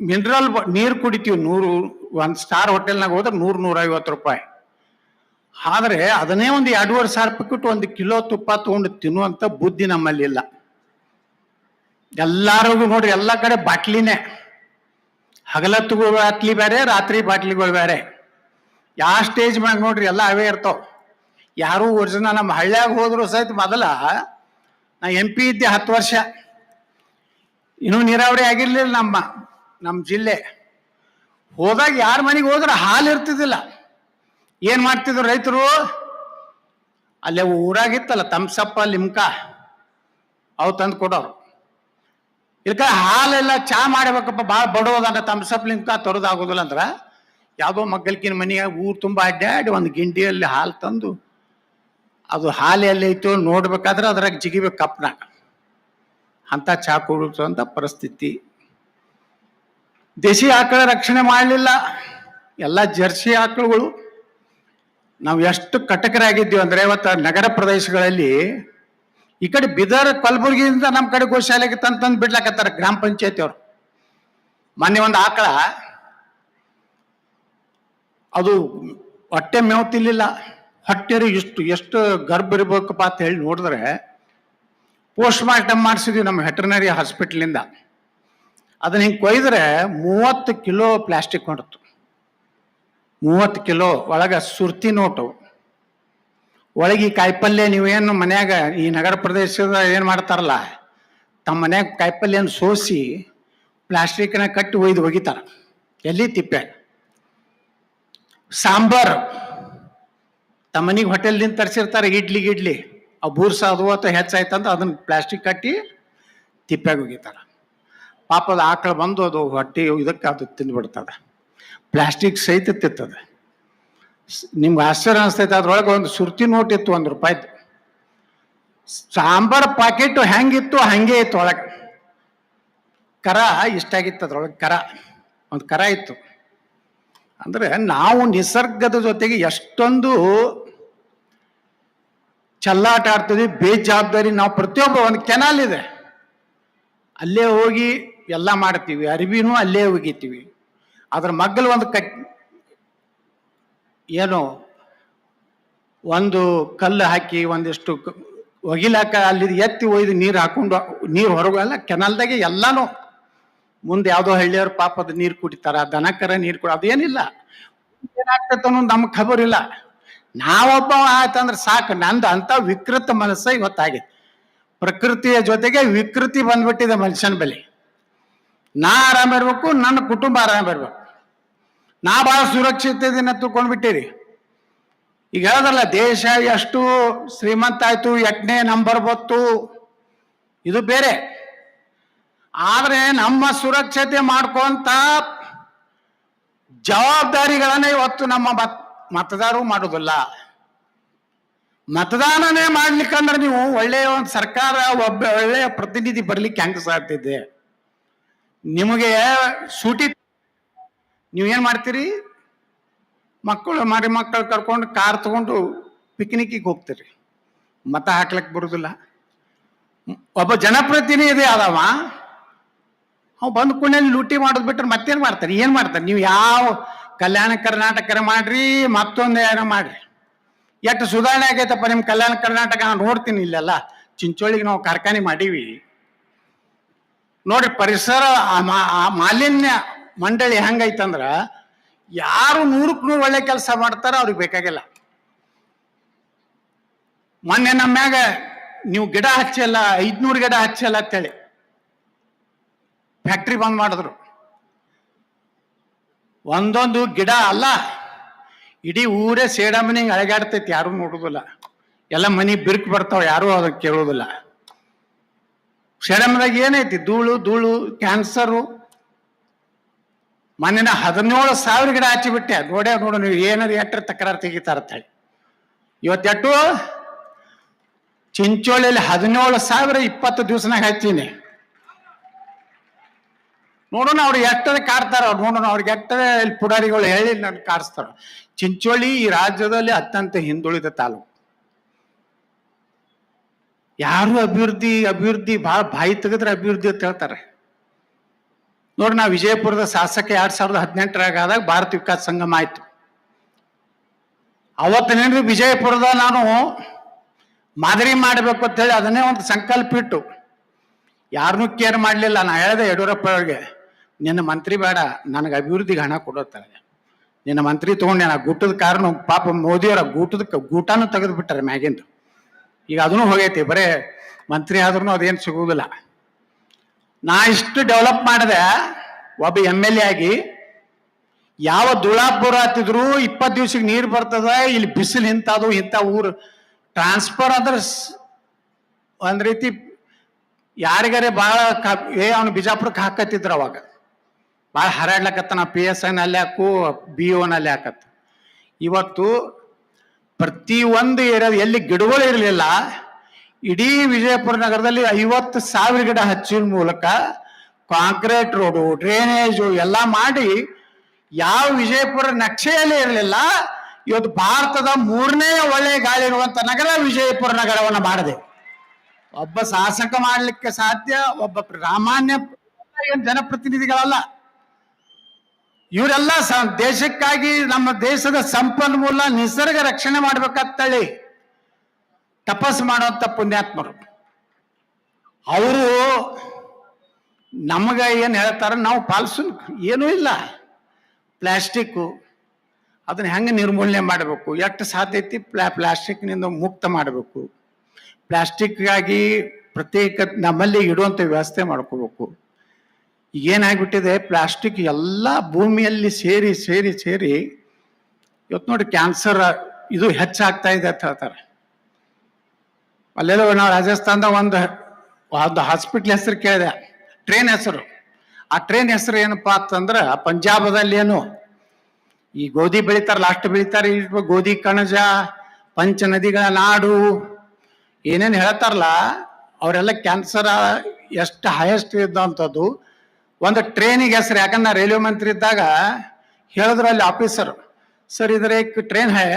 ಮಿನರಲ್ ನೀರು ಕುಡಿತೀವಿ, 100 ಸ್ಟಾರ್ ಹೋಟೆಲ್ನಾಗ ಹೋದ್ರೆ 100-150 ರೂಪಾಯಿ. ಆದ್ರೆ ಅದನ್ನೇ ಒಂದು 2,500 ರೂಪಾಯಿ ಕೊಟ್ಟು 1 ಕಿಲೋ ತುಪ್ಪ ತಗೊಂಡು ತಿನ್ನುವಂತ ಬುದ್ಧಿ ನಮ್ಮಲ್ಲಿ ಇಲ್ಲ. ಎಲ್ಲರಿಗೂ ನೋಡ್ರಿ, ಎಲ್ಲ ಕಡೆ ಬಾಟ್ಲಿನೇ. ಹಗಲತ್ತು ಬಾಟ್ಲಿ ಬೇರೆ, ರಾತ್ರಿ ಬಾಟ್ಲಿಗಳು ಬೇರೆ. ಯಾವ ಸ್ಟೇಜ್ ಮ್ಯಾಗ ನೋಡ್ರಿ ಎಲ್ಲ ಅವೇ ಇರ್ತಾವ. ಯಾರು ಒರಿಜಿನಲ್ ನಮ್ಮ ಹಳ್ಳ್ಯಾಗ ಹೋದ್ರು ಸಹಿತ ಮೊದಲ ನಾ MP ಇದ್ದೆ 10 ವರ್ಷ, ಇನ್ನೂ ನೀರಾವರಿ ಆಗಿರ್ಲಿಲ್ಲ ನಮ್ಮ ಜಿಲ್ಲೆ. ಹೋದಾಗ ಯಾರ ಮನೆಗೆ ಹೋದ್ರೆ ಹಾಲು ಇರ್ತಿದ್ದಿಲ್ಲ. ಏನ್ ಮಾಡ್ತಿದ್ರು ರೈತರು? ಅಲ್ಲೇ ಊರಾಗಿತ್ತಲ್ಲ ತಮ್ಸಪ್ಪ ಲಿಮ್ಕಾ ಅವು ತಂದು ಕೊಡೋರು. ಇಲ್ಕ ಹಾಲೆಲ್ಲ ಚಾ ಮಾಡಬೇಕಪ್ಪ, ಭಾಳ ಬಡೋದಂದ್ರೆ ತಮ್ಸಪ್ ಲಿಮ್ಕಾ ತರೋದಾಗೋದಿಲ್ಲ ಅಂದ್ರ ಯಾವುದೋ ಮಗ್ಗಲ್ಕಿನ ಮನೆಯಾಗ ಊರು ತುಂಬ ಅಡ್ಡಾಡಿ ಒಂದು ಗಿಂಡಿಯಲ್ಲಿ ಹಾಲು ತಂದು, ಅದು ಹಾಲು ಎಲ್ಲಿ ಐತೋ ನೋಡ್ಬೇಕಾದ್ರೆ ಅದ್ರಾಗ ಜಿಗಿಬೇಕು ಕಪ್ನಾಗ, ಅಂತ ಚಾ ಕೊಡುವಂಥ ಪರಿಸ್ಥಿತಿ. ದೇಶಿ ಆಕಳ ರಕ್ಷಣೆ ಮಾಡಲಿಲ್ಲ, ಎಲ್ಲ ಜರ್ಸಿ ಆಕಳುಗಳು. ನಾವು ಎಷ್ಟು ಕಟಕರಾಗಿದ್ದೀವಿ ಅಂದ್ರೆ ಇವತ್ತು ನಗರ ಪ್ರದೇಶಗಳಲ್ಲಿ ಈ ಕಡೆ ಬಿದರ್ ಕಲಬುರಗಿಯಿಂದ ನಮ್ಮ ಕಡೆ ಗೋಶಾಲೆಗೆ ತಂದು ಬಿಡ್ಲಾಕತ್ತಾರ ಗ್ರಾಮ ಪಂಚಾಯತಿ ಅವರು. ಮೊನ್ನೆ ಒಂದು ಆಕಳ ಅದು ಹೊಟ್ಟೆ ಮೇವು ತಿನ್ಲಿಲ್ಲ, ಹೊಟ್ಟೆರು ಎಷ್ಟು ಗರ್ಭ ಇರ್ಬೇಕಪ್ಪ ಅಂತ ಹೇಳಿ ನೋಡಿದ್ರೆ ಪೋಸ್ಟ್ ಮಾರ್ಟಮ್ ಮಾಡಿಸಿದ್ವಿ ನಮ್ಮ ವೆಟರ್ನರಿ ಹಾಸ್ಪಿಟ್ಲಿಂದ. ಅದನ್ನ ಹಿಂಗೆ ಕೊಯ್ದ್ರೆ 30 ಕಿಲೋ ಪ್ಲಾಸ್ಟಿಕ್ ಹೊಂಟು. 30 ಕಿಲೋ ಒಳಗೆ ಸುರ್ತಿ ನೋಟು ಒಳಗೆ. ಈ ಕಾಯಿಪಲ್ಯ ನೀವೇನು ಮನ್ಯಾಗ ಈ ನಗರ ಪ್ರದೇಶದ ಏನು ಮಾಡ್ತಾರಲ್ಲ, ತಮ್ಮ ಮನ್ಯಾಗ ಕಾಯಿಪಲ್ಯನ ಸೋಸಿ ಪ್ಲಾಸ್ಟಿಕ್ನ ಕಟ್ಟಿ ಒಗಿತಾರ ಎಲ್ಲಿ ತಿಪ್ಪೆ. ಸಾಂಬಾರ್ ತಮ್ಮ ಮನೆಗೆ ಹೋಟೆಲ್ದಿಂದ ತರಿಸಿರ್ತಾರೆ, ಇಡ್ಲಿ ಆ ಬೂರ್ಸ ಅದು ಅಥವಾ ಹೆಚ್ಚಾಯ್ತಂತ ಅದನ್ನ ಪ್ಲಾಸ್ಟಿಕ್ ಕಟ್ಟಿ ತಿಪ್ಪಾಗ ಒಗಿತಾರ. ಪಾಪದ ಆಕಳು ಬಂದು ಅದು ಹೊಟ್ಟೆ ಇದಕ್ಕೆ ಅದು ತಿಂದ್ಬಿಡ್ತದೆ, ಪ್ಲಾಸ್ಟಿಕ್ ಸಹಿತ ತಿತ್ತದ. ನಿಮ್ಗೆ ಆಶ್ಚರ್ಯ ಅನಿಸ್ತೈತೆ, ಅದ್ರೊಳಗೆ ಒಂದು ಸುರ್ತಿ ನೋಟ್ ಇತ್ತು ₹1. ಸಾಂಬಾರ್ ಪಾಕೆಟ್ ಹೆಂಗಿತ್ತು ಹಂಗೆ ಇತ್ತು ಒಳಗೆ. ಕರ ಇಷ್ಟಾಗಿತ್ತು, ಅದ್ರೊಳಗೆ ಒಂದು ಕರ ಇತ್ತು. ಅಂದ್ರೆ ನಾವು ನಿಸರ್ಗದ ಜೊತೆಗೆ ಎಷ್ಟೊಂದು ಚಲ್ಲಾಟ ಆಡ್ತೀವಿ, ಬೇಜವಾಬ್ದಾರಿ. ನಾವು ಪ್ರತಿಯೊಬ್ಬ ಒಂದು ಕೆನಾಲ್ ಇದೆ ಅಲ್ಲೇ ಹೋಗಿ ಎಲ್ಲ ಮಾಡ್ತೀವಿ, ಅರಿವಿನೂ ಅಲ್ಲೇ ಒಗಿತೀವಿ. ಅದ್ರ ಮಗ್ಗಲು ಒಂದು ಏನು ಒಂದು ಕಲ್ಲು ಹಾಕಿ ಒಂದಿಷ್ಟು ಒಗಿಲಾಕ ಅಲ್ಲಿ ಎತ್ತಿ ಒಯ್ದು ನೀರು ಹಾಕೊಂಡು ನೀರು ಹೊರಗೆಲ್ಲ ಕೆನಲ್ದಾಗೆ ಎಲ್ಲಾನು. ಮುಂದೆ ಯಾವುದೋ ಹಳ್ಳಿಯವ್ರ ಪಾಪದ ನೀರು ಕುಡಿತಾರ, ದನಕರ ನೀರು ಅದೇನಿಲ್ಲ, ಏನಾಗ್ತೈತೆ ಅನ್ನೋದು ನಮ್ಗೆ ಖಬರಿಲ್ಲ. ನಾವೊಬ್ಬ ಆಯ್ತಂದ್ರೆ ಸಾಕು, ನಂದು ಅಂತ ವಿಕೃತ ಮನಸ್ಸ ಇವತ್ತಾಗಿದೆ. ಪ್ರಕೃತಿಯ ಜೊತೆಗೆ ವಿಕೃತಿ ಬಂದ್ಬಿಟ್ಟಿದೆ ಮನುಷ್ಯನ ಬಳಿ. ನಾ ಆರಾಮಿರ್ಬೇಕು, ನನ್ನ ಕುಟುಂಬ ಆರಾಮಿರ್ಬೇಕು, ನಾ ಭಾಳ ಸುರಕ್ಷಿತದಿನ ತಿಳ್ಕೊಂಡ್ಬಿಟ್ಟಿರಿ. ಈಗ ಹೇಳೋದಲ್ಲ, ದೇಶ ಎಷ್ಟು ಶ್ರೀಮಂತ ಆಯ್ತು, 8ನೇ ನಂಬರ್ ಬತ್ತು, ಇದು ಬೇರೆ. ಆದ್ರೆ ನಮ್ಮ ಸುರಕ್ಷತೆ ಮಾಡ್ಕೊಂತ ಜವಾಬ್ದಾರಿಗಳನ್ನ ಇವತ್ತು ನಮ್ಮ ಮತದಾರರು ಮಾಡೋದಿಲ್ಲ. ಮತದಾನನೇ ಮಾಡ್ಲಿಕ್ಕಂದ್ರೆ ನೀವು ಒಳ್ಳೆಯ ಒಂದು ಸರ್ಕಾರ, ಒಳ್ಳೆಯ ಪ್ರತಿನಿಧಿ ಬರ್ಲಿಕ್ಕೆ ಹೆಂಗ ಸಾಧ್ತಿದೆ? ನಿಮಗೆ ಸೂಟಿ ನೀವೇನ್ ಮಾಡ್ತೀರಿ? ಮಕ್ಕಳು ಕರ್ಕೊಂಡು ಕಾರ್ ತಗೊಂಡು ಪಿಕ್ನಿಕ್ಕಿಗೆ ಹೋಗ್ತೀರಿ, ಮತ ಹಾಕ್ಲಿಕ್ಕೆ ಬರುದಿಲ್ಲ. ಒಬ್ಬ ಜನಪ್ರತಿನಿಧಿ ಆದವ ಅವ್ ಬಂದು ಕುಣಿಯಲ್ಲಿ ಲೂಟಿ ಮಾಡೋದು ಬಿಟ್ರೆ ಮತ್ತೇನ್ ಮಾಡ್ತಾರೆ? ಏನ್ ಮಾಡ್ತಾರೆ? ನೀವು ಯಾವ ಕಲ್ಯಾಣ ಕರ್ನಾಟಕ ಮಾಡ್ರಿ, ಮತ್ತೊಂದು ಏನೋ ಮಾಡ್ರಿ, ಎಷ್ಟು ಸುಧಾರಣೆ ಆಗೈತಪ್ಪ ನಿಮ್ ಕಲ್ಯಾಣ ಕರ್ನಾಟಕ. ನಾನು ನೋಡ್ತೀನಿ, ಇಲ್ಲೆಲ್ಲ ಚಿಂಚೋಳಿಗೆ ನಾವು ಕಾರ್ಖಾನೆ ಮಾಡೀವಿ ನೋಡ್ರಿ. ಪರಿಸರ ಮಾಲಿನ್ಯ ಮಂಡಳಿ ಹೆಂಗೈತಂದ್ರ ಯಾರು 100ಕ್ಕೆ 100 ಒಳ್ಳೆ ಕೆಲಸ ಮಾಡ್ತಾರ ಅವ್ರಿಗೆ ಬೇಕಾಗಿಲ್ಲ. ಮೊನ್ನೆ ನಮ್ಮ್ಯಾಗ ನೀವು ಗಿಡ ಹಚ್ಚಲ್ಲ, 500 ಗಿಡ ಹಚ್ಚಲ್ಲ ಅಂತೇಳಿ ಫ್ಯಾಕ್ಟ್ರಿ ಬಂದ್ ಮಾಡಿದ್ರು. ಒಂದೊಂದು ಗಿಡ ಅಲ್ಲ, ಇಡೀ ಊರೇ ಸೇಡಮನಿಂಗ್ ಅಳಗಾಡ್ತೈತಿ, ಯಾರು ನೋಡುದಿಲ್ಲ. ಎಲ್ಲ ಮನಿ ಬಿರುಕು ಬರ್ತಾವ, ಯಾರು ಅದಕ್ಕೆ ಕೇಳೋದಿಲ್ಲ. ಸೇಡಮದಾಗ ಏನೈತಿ? ಧೂಳು, ಕ್ಯಾನ್ಸರು. ಮೊನ್ನೆ 17,000 ಗಿಡ ಹಚ್ಚಿಬಿಟ್ಟೆ. ನೋಡು ನೀವು ಏನಾದ್ರು ಎಟ್ಟರ ತಕರಾರು ತೆಗಿತಾರ ಹೇಳಿ. ಇವತ್ತೆಟ್ಟು ಚಿಂಚೋಳಿಯಲ್ಲಿ 17,000 20 ದಿವಸನಾಗ ಹಚ್ಚೀನಿ. ನೋಡೋಣ ಅವ್ರು ಎಷ್ಟದ ಕಾಡ್ತಾರ, ನೋಡೋಣ ಅವ್ರಿಗೆ ಎಷ್ಟದ ಪುಡಾರಿಗಳು ಹೇಳಿ ನನ್ ಕಾಡಿಸ್ತಾರ. ಚಿಂಚೋಳಿ ಈ ರಾಜ್ಯದಲ್ಲಿ ಅತ್ಯಂತ ಹಿಂದುಳಿದ ತಾಲೂಕು. ಯಾರು ಅಭಿವೃದ್ಧಿ ಭಾಳ ಬಾಯಿ ತೆಗೆದ್ರೆ ಅಭಿವೃದ್ಧಿ ಅಂತ ಹೇಳ್ತಾರೆ. ನೋಡಿ, ನಾವು ವಿಜಯಪುರದ ಶಾಸಕ 2018ರಾಗ ಆದಾಗ ಭಾರತ ವಿಕಾಸ ಸಂಗಮ ಆಯ್ತು. ಅವತ್ತಿನೇನ್ರಿ ವಿಜಯಪುರದ ನಾನು ಮಾದರಿ ಮಾಡಬೇಕು ಅಂತ ಹೇಳಿ ಅದನ್ನೇ ಒಂದು ಸಂಕಲ್ಪ ಇಟ್ಟು ಯಾರನ್ನೂ ಕೇರ್ ಮಾಡಲಿಲ್ಲ. ನಾ ಹೇಳಿದೆ ಯಡಿಯೂರಪ್ಪ ಅವ್ರಿಗೆ, ನಿನ್ನ ಮಂತ್ರಿ ಬೇಡ, ನನಗೆ ಅಭಿವೃದ್ಧಿಗೆ ಹಣ ಕೊಡುತ್ತಾರೆ. ನಿನ್ನ ಮಂತ್ರಿ ತಗೊಂಡೆ ನಾ ಗೂಟದ ಕಾರಣ ಪಾಪ ಮೋದಿಯವರ ಗೂಟನೂ ತೆಗೆದು ಬಿಟ್ಟಾರೆ ಮ್ಯಾಗಿಂದು. ಈಗ ಅದನ್ನು ಹೋಗೈತಿ, ಬರೇ ಮಂತ್ರಿ ಆದ್ರೂ ಅದೇನು ಸಿಗುವುದಿಲ್ಲ. ನಾ ಇಷ್ಟು ಡೆವಲಪ್ ಮಾಡಿದೆ ಒಬ್ಬ MLA ಆಗಿ. ಯಾವ ದುಳಾಪುರ ಹತ್ತಿದ್ರು 20 ದಿವ್ಸಕ್ಕೆ ನೀರು ಬರ್ತದ, ಇಲ್ಲಿ ಬಿಸಿಲು ಇಂಥ ಊರು ಟ್ರಾನ್ಸ್ಫರ್ ಅಂದ್ರೆ ಒಂದ್ ರೀತಿ ಯಾರಿಗಾರೆ ಭಾಳ ಅವನು ಬಿಜಾಪುರಕ್ಕೆ ಹಾಕತ್ತಿದ್ರು. ಅವಾಗ ಭಾಳ ಹರಾಡ್ಲಕತ್ತ, ನಾ PSI ನಲ್ಲಿ ಹಾಕು BO ನಲ್ಲಿ ಹಾಕತ್ತ. ಇವತ್ತು ಪ್ರತಿಯೊಂದು ಏರಿಯಾ ಎಲ್ಲಿ ಗಿಡಗಳು ಇರಲಿಲ್ಲ, ಇಡೀ ವಿಜಯಪುರ ನಗರದಲ್ಲಿ 50,000 ಗಿಡ ಹಚ್ಚಿದ ಮೂಲಕ ಕಾಂಕ್ರೀಟ್ ರೋಡು, ಡ್ರೈನೇಜು ಎಲ್ಲ ಮಾಡಿ ಯಾವ ವಿಜಯಪುರ ನಕ್ಷೆಯಲ್ಲಿ ಇರಲಿಲ್ಲ, ಇವತ್ತು ಭಾರತದ 3ನೇ ಒಳ್ಳೆ ಗಾಳಿ ಇರುವಂತ ನಗರ ವಿಜಯಪುರ ನಗರವನ್ನು ಮಾಡಿದೆ. ಒಬ್ಬ ಶಾಸಕ ಮಾಡಲಿಕ್ಕೆ ಸಾಧ್ಯ, ಒಬ್ಬ ಸಾಮಾನ್ಯ ಜನಪ್ರತಿನಿಧಿಗಳಲ್ಲ. ಇವರೆಲ್ಲ ದೇಶಕ್ಕಾಗಿ, ನಮ್ಮ ದೇಶದ ಸಂಪನ್ಮೂಲ ನಿಸರ್ಗ ರಕ್ಷಣೆ ಮಾಡ್ಬೇಕಂತೇಳಿ ತಪಸ್ಸು ಮಾಡುವಂತ ಪುಣ್ಯಾತ್ಮರು. ಅವರು ನಮಗ ಏನ್ ಹೇಳ್ತಾರ ನಾವು ಪಾಲಿಸು ಏನೂ ಇಲ್ಲ. ಪ್ಲಾಸ್ಟಿಕ್ಕು ಅದನ್ನ ಹೆಂಗೆ ನಿರ್ಮೂಲನೆ ಮಾಡಬೇಕು, ಎಷ್ಟು ಸಾಧ್ಯ ಐತಿ ಪ್ಲಾಸ್ಟಿಕ್ನಿಂದ ಮುಕ್ತ ಮಾಡಬೇಕು. ಪ್ಲಾಸ್ಟಿಕ್ಗಾಗಿ ಪ್ರತ್ಯೇಕ ನಮ್ಮಲ್ಲಿ ಇಡುವಂಥ ವ್ಯವಸ್ಥೆ ಮಾಡ್ಕೋಬೇಕು. ಏನಾಗ್ಬಿಟ್ಟಿದೆ, ಪ್ಲಾಸ್ಟಿಕ್ ಎಲ್ಲ ಭೂಮಿಯಲ್ಲಿ ಸೇರಿ ಸೇರಿ ಸೇರಿ ಇವತ್ತು ನೋಡಿ ಕ್ಯಾನ್ಸರ್ ಇದು ಹೆಚ್ಚಾಗ್ತಾ ಇದೆ ಅಂತ ಹೇಳ್ತಾರೆ. ಅಲ್ಲೆಲ್ಲೋ ನಾವು ರಾಜಸ್ಥಾನದಾಗ ಒಂದು ಹಾಸ್ಪಿಟ್ಲ್ ಹೆಸರು ಕೇಳಿದೆ, ಟ್ರೈನ್ ಹೆಸರು. ಆ ಟ್ರೈನ್ ಹೆಸರು ಏನಪ್ಪಾ ಅಂತಂದ್ರೆ, ಪಂಜಾಬದಲ್ಲಿ ಏನು ಈ ಗೋಧಿ ಬೆಳಿತಾರಲ್ಲ ಅಷ್ಟು ಬೆಳಿತಾರೆ, ಗೋಧಿ ಕಣಜ, ಪಂಚ ನದಿಗಳ ನಾಡು ಏನೇನು ಹೇಳ್ತಾರಲ್ಲ, ಅವರೆಲ್ಲ ಕ್ಯಾನ್ಸರ್ ಎಷ್ಟು ಹೈಯೆಸ್ಟ್ ಇದ್ದಂಥದ್ದು ಒಂದು ಟ್ರೈನಿಗೆ ಹೆಸರು. ಯಾಕಂದ್ರೆ ನಾ ರೈಲ್ವೆ ಮಂತ್ರಿ ಇದ್ದಾಗ ಹೇಳಿದ್ರು ಅಲ್ಲಿ ಆಫೀಸರ್, ಸರ್ ಇದ್ರೆ ಟ್ರೈನ್ ಹೈ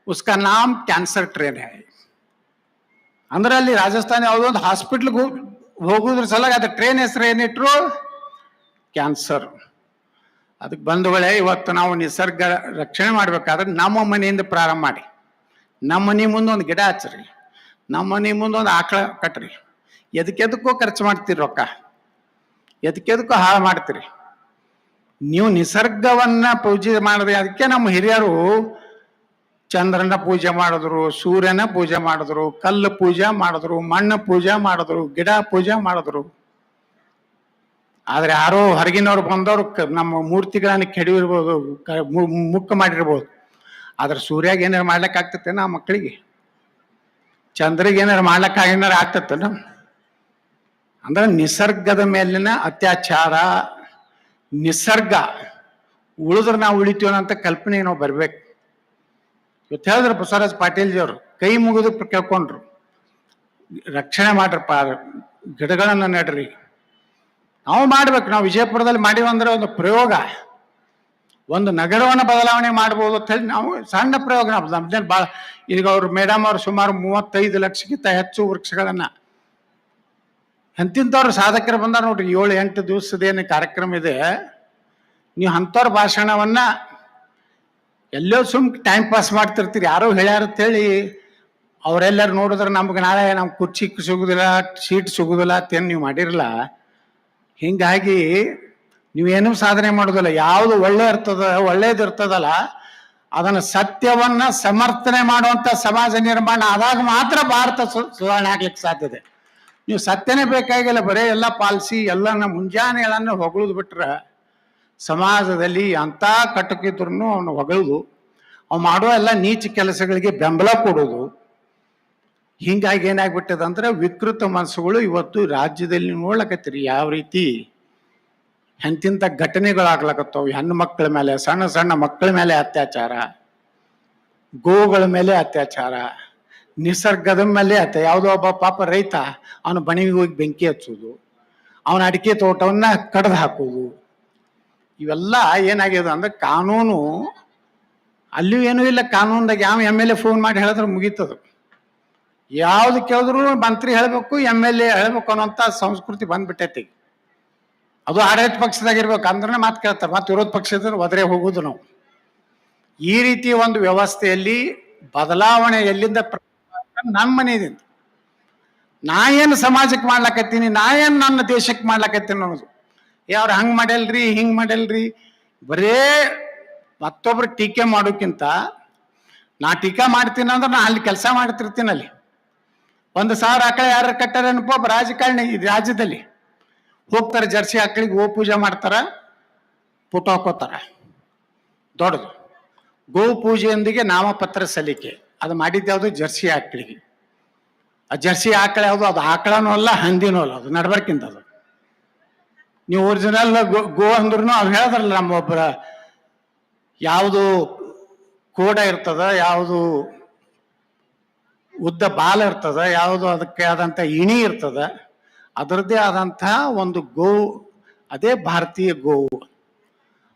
ಉಸ್ಕಾ ನಾಮ್ ಕ್ಯಾನ್ಸರ್ ಟ್ರೈನ್ ಹೈ. ಅಂದ್ರೆ ಅಲ್ಲಿ ರಾಜಸ್ಥಾನ ಯಾವುದೋ ಒಂದು ಹಾಸ್ಪಿಟ್ಲ್ಗೆ ಹೋಗುದ್ರ ಸಲಗ ಅದು ಟ್ರೈನ್ ಹೆಸರು ಏನಿಟ್ರು ಕ್ಯಾನ್ಸರ್. ಅದಕ್ಕೆ ಬಂಧುಗಳೇ, ಇವತ್ತು ನಾವು ನಿಸರ್ಗ ರಕ್ಷಣೆ ಮಾಡ್ಬೇಕಾದ್ರೆ ನಮ್ಮ ಮನೆಯಿಂದ ಪ್ರಾರಂಭ ಮಾಡಿ. ನಮ್ಮ ಮನೆ ಮುಂದೆ ಒಂದು ಗಿಡ ಹಚ್ಚ್ರಿ, ನಮ್ಮ ಮನೆ ಮುಂದೆ ಒಂದು ಆಕಳ ಕಟ್ರಿ. ಎದಕ್ಕೆದಕ್ಕೂ ಖರ್ಚು ಮಾಡ್ತೀರಿ ರೊಕ್ಕ, ಎದಕ್ಕೆದಕ್ಕೂ ಹಾಳು ಮಾಡ್ತೀರಿ. ನೀವು ನಿಸರ್ಗವನ್ನ ಪೂಜೆ ಮಾಡಿದ್ರೆ, ಅದಕ್ಕೆ ನಮ್ಮ ಹಿರಿಯರು ಚಂದ್ರನ ಪೂಜೆ ಮಾಡಿದ್ರು, ಸೂರ್ಯನ ಪೂಜೆ ಮಾಡಿದ್ರು, ಕಲ್ಲು ಪೂಜೆ ಮಾಡಿದ್ರು, ಮಣ್ಣು ಪೂಜೆ ಮಾಡಿದ್ರು, ಗಿಡ ಪೂಜೆ ಮಾಡಿದ್ರು. ಆದ್ರೆ ಯಾರೋ ಹೊರಗಿನವ್ರು ಬಂದವರು ನಮ್ಮ ಮೂರ್ತಿಗಳನ್ನ ಕೆಡವಿರ್ಬೋದು, ಮುಕ್ಕ ಮಾಡಿರ್ಬೋದು. ಆದ್ರೆ ಸೂರ್ಯಾಗ ಏನಾರು ಮಾಡ್ಲಿಕ್ಕೆ ಆಗ್ತತೆ ನಾ ಮಕ್ಕಳಿಗೆ? ಚಂದ್ರಿಗೆ ಏನಾರು ಮಾಡ್ಲಿಕ್ಕೆ ಏನಾರು ಆಗ್ತತೆ? ಅಂದ್ರೆ ನಿಸರ್ಗದ ಮೇಲಿನ ಅತ್ಯಾಚಾರ, ನಿಸರ್ಗ ಉಳಿದ್ರೆ ನಾವು ಉಳಿತೀವನಂತ ಕಲ್ಪನೆ ನಾವು ಬರ್ಬೇಕು. ಇವತ್ತು ಹೇಳಿದ್ರು ಬಸವರಾಜ್ ಪಾಟೀಲ್ಜಿಯವರು, ಕೈ ಮುಗಿದು ಕೇಳ್ಕೊಂಡ್ರು, ರಕ್ಷಣೆ ಮಾಡ್ರಪ್ಪ, ಗಿಡಗಳನ್ನ ನೆಡ್ರಿ. ನಾವು ಮಾಡ್ಬೇಕು. ನಾವು ವಿಜಯಪುರದಲ್ಲಿ ಮಾಡಿವಂದ್ರೆ ಒಂದು ಪ್ರಯೋಗ, ಒಂದು ನಗರವನ್ನು ಬದಲಾವಣೆ ಮಾಡ್ಬೋದು ಅಂತ ಹೇಳಿ ನಾವು ಸಣ್ಣ ಪ್ರಯೋಗ. ನಮ್ದೇನು ಭಾಳ, ಈಗ ಅವ್ರು ಮೇಡಮ್ ಅವರು ಸುಮಾರು 35 ಲಕ್ಷಕ್ಕಿಂತ ಹೆಚ್ಚು ವೃಕ್ಷಗಳನ್ನ, ಎಂತಿಂಥವ್ರು ಸಾಧಕರು ಬಂದಾರ ನೋಡ್ರಿ. 7-8 ದಿವಸದೇನು ಕಾರ್ಯಕ್ರಮ ಇದೆ. ನೀವು ಅಂಥವ್ರ ಭಾಷಣವನ್ನ ಎಲ್ಲೋ ಟೈಮ್ ಪಾಸ್ ಮಾಡ್ತಿರ್ತೀರಿ, ಯಾರೋ ಹೇಳ್ಯಾರ ಅಂತೇಳಿ ಅವರೆಲ್ಲರೂ ನೋಡಿದ್ರೆ ನಮ್ಗೆ ನಾಳೆ ನಮ್ಮ ಕುರ್ಚಿ ಸಿಗುದಿಲ್ಲ, ಸೀಟ್ ಸಿಗುದಿಲ್ಲ ಅಂತೇನು ನೀವು ಮಾಡಿರಲ್ಲ. ಹಿಂಗಾಗಿ ನೀವೇನು ಸಾಧನೆ ಮಾಡೋದಿಲ್ಲ. ಯಾವುದು ಒಳ್ಳೇದು ಇರ್ತದಲ್ಲ ಅದನ್ನ ಸತ್ಯವನ್ನ ಸಮರ್ಥನೆ ಮಾಡುವಂತ ಸಮಾಜ ನಿರ್ಮಾಣ ಆದಾಗ ಮಾತ್ರ ಭಾರತ ಸುಧಾರಣೆ ಆಗ್ಲಿಕ್ಕೆ ಸಾಧ್ಯತೆ. ನೀವು ಸತ್ಯನೇ ಬೇಕಾಗಿಲ್ಲ, ಬರೇ ಎಲ್ಲ ಪಾಲಿಸಿ ಎಲ್ಲನ ಮುಂಜಾನೆಗಳನ್ನು ಹೊಗಳದು ಬಿಟ್ರೆ ಸಮಾಜದಲ್ಲಿ ಅಂತ ಕಟಕಿದ್ರು ಅವನು ಹೊಗಳದು, ಅವ್ ಮಾಡುವ ಎಲ್ಲ ನೀಚ ಕೆಲಸಗಳಿಗೆ ಬೆಂಬಲ ಕೊಡೋದು. ಹಿಂಗಾಗಿ ಏನಾಗ್ಬಿಟ್ಟದ ಅಂದ್ರೆ ವಿಕೃತ ಮನಸ್ಸುಗಳು ಇವತ್ತು ರಾಜ್ಯದಲ್ಲಿ ನೋಡ್ಲಕತ್ತೀರಿ ಯಾವ ರೀತಿ ಎಂತಿಂತ ಘಟನೆಗಳಾಗ್ಲಕತ್ತವು. ಹೆಣ್ಣು ಮಕ್ಕಳ ಮೇಲೆ, ಸಣ್ಣ ಸಣ್ಣ ಮಕ್ಕಳ ಮೇಲೆ ಅತ್ಯಾಚಾರ, ಗೋಗಳ ಮೇಲೆ ಅತ್ಯಾಚಾರ, ನಿಸರ್ಗದ ಮೇಲೆ ಯಾವುದೋ ಒಬ್ಬ ಪಾಪ ರೈತ ಅವನ ಬಣಿಗೆ ಹೋಗಿ ಬೆಂಕಿ ಹಚ್ಚೋದು, ಅವನ ಅಡಿಕೆ ತೋಟವನ್ನ ಕಡ್ದು ಹಾಕೋದು. ಇವೆಲ್ಲ ಏನಾಗಿದೆ ಅಂದ್ರೆ ಕಾನೂನು ಅಲ್ಲಿಯೂ ಏನೂ ಇಲ್ಲ. ಕಾನೂನ್ದಾಗ ಯಾವ MLA ಫೋನ್ ಮಾಡಿ ಹೇಳಿದ್ರೆ ಮುಗೀತದ. ಯಾವ್ದು ಕೇಳಿದ್ರು ಮಂತ್ರಿ ಹೇಳ್ಬೇಕು, MLA ಹೇಳ್ಬೇಕು ಅನ್ನೋಂಥ ಸಂಸ್ಕೃತಿ ಬಂದ್ಬಿಟ್ಟೈತಿ. ಅದು ಆಡಳಿತ ಪಕ್ಷದಾಗಿರ್ಬೇಕು ಅಂದ್ರೆ ಮಾತು ಕೇಳ್ತಾರೆ, ಮತ್ತೆ ವಿರೋಧ ಪಕ್ಷ ಇದ್ರೆ ಒದ್ರೆ ಹೋಗುದು ನಾವು. ಈ ರೀತಿ ಒಂದು ವ್ಯವಸ್ಥೆಯಲ್ಲಿ ಬದಲಾವಣೆ ಎಲ್ಲಿಂದ ನಮ್ಮ ಮನೆಯಿಂದ ನಾ ಏನು ಸಮಾಜಕ್ಕೆ ಮಾಡ್ಲಕತ್ತೀನಿ, ನಾ ಏನು ನನ್ನ ದೇಶಕ್ಕೆ ಮಾಡ್ಲಕತ್ತೀನಿ ಅನ್ನೋದು. ಅವ್ರು ಹಂಗೆ ಮಾಡಲ್ರಿ, ಹಿಂಗೆ ಮಾಡಲ್ರಿ, ಬರೇ ಮತ್ತೊಬ್ರು ಟೀಕೆ ಮಾಡೋಕ್ಕಿಂತ ನಾ ಟೀಕೆ ಮಾಡ್ತೀನಿ ಅಂದ್ರೆ ನಾ ಅಲ್ಲಿ ಕೆಲಸ ಮಾಡ್ತಿರ್ತೀನಿ. ಅಲ್ಲಿ 1,000 ಆಕಳ ಯಾರು ಕಟ್ಟಾರೇನಪ್ಪ ಒಬ್ಬ ರಾಜಕಾರಣಿ ಈ ರಾಜ್ಯದಲ್ಲಿ ಹೋಗ್ತಾರೆ, ಜರ್ಸಿ ಆಕಳಿಗೆ ಗೋ ಪೂಜೆ ಮಾಡ್ತಾರ, ಫೋಟೋ ಹಾಕೋತಾರ. ದೊಡ್ಡದು ಗೋ ಪೂಜೆಯೊಂದಿಗೆ ನಾಮಪತ್ರ ಸಲ್ಲಿಕೆ ಅದು ಮಾಡಿದ್ದು ಯಾವುದು? ಜರ್ಸಿ ಆಕಳಿಗೆ. ಆ ಜರ್ಸಿ ಆಕಳ ಯಾವುದು? ಅದು ಆಕಳನೂ ಅಲ್ಲ, ಹಂದಿನೂ ಅಲ್ಲ, ಅದು ನಡ್ಬರ್ಕಿಂತ. ಅದು ನೀವು ಒರಿಜಿನಲ್ ಗೋ ಅಂದ್ರೂ ಅವ್ರು ಹೇಳಿದ್ರಲ್ಲ, ನಮ್ಮೊಬ್ಬರ ಯಾವುದು ಕೋಡ ಇರ್ತದ, ಯಾವುದು ಉದ್ದ ಬಾಲ ಇರ್ತದ, ಯಾವುದು ಅದಕ್ಕೆ ಆದಂಥ ಇಣಿ ಇರ್ತದ, ಅದರದ್ದೇ ಆದಂಥ ಒಂದು ಗೋ, ಅದೇ ಭಾರತೀಯ ಗೋವು.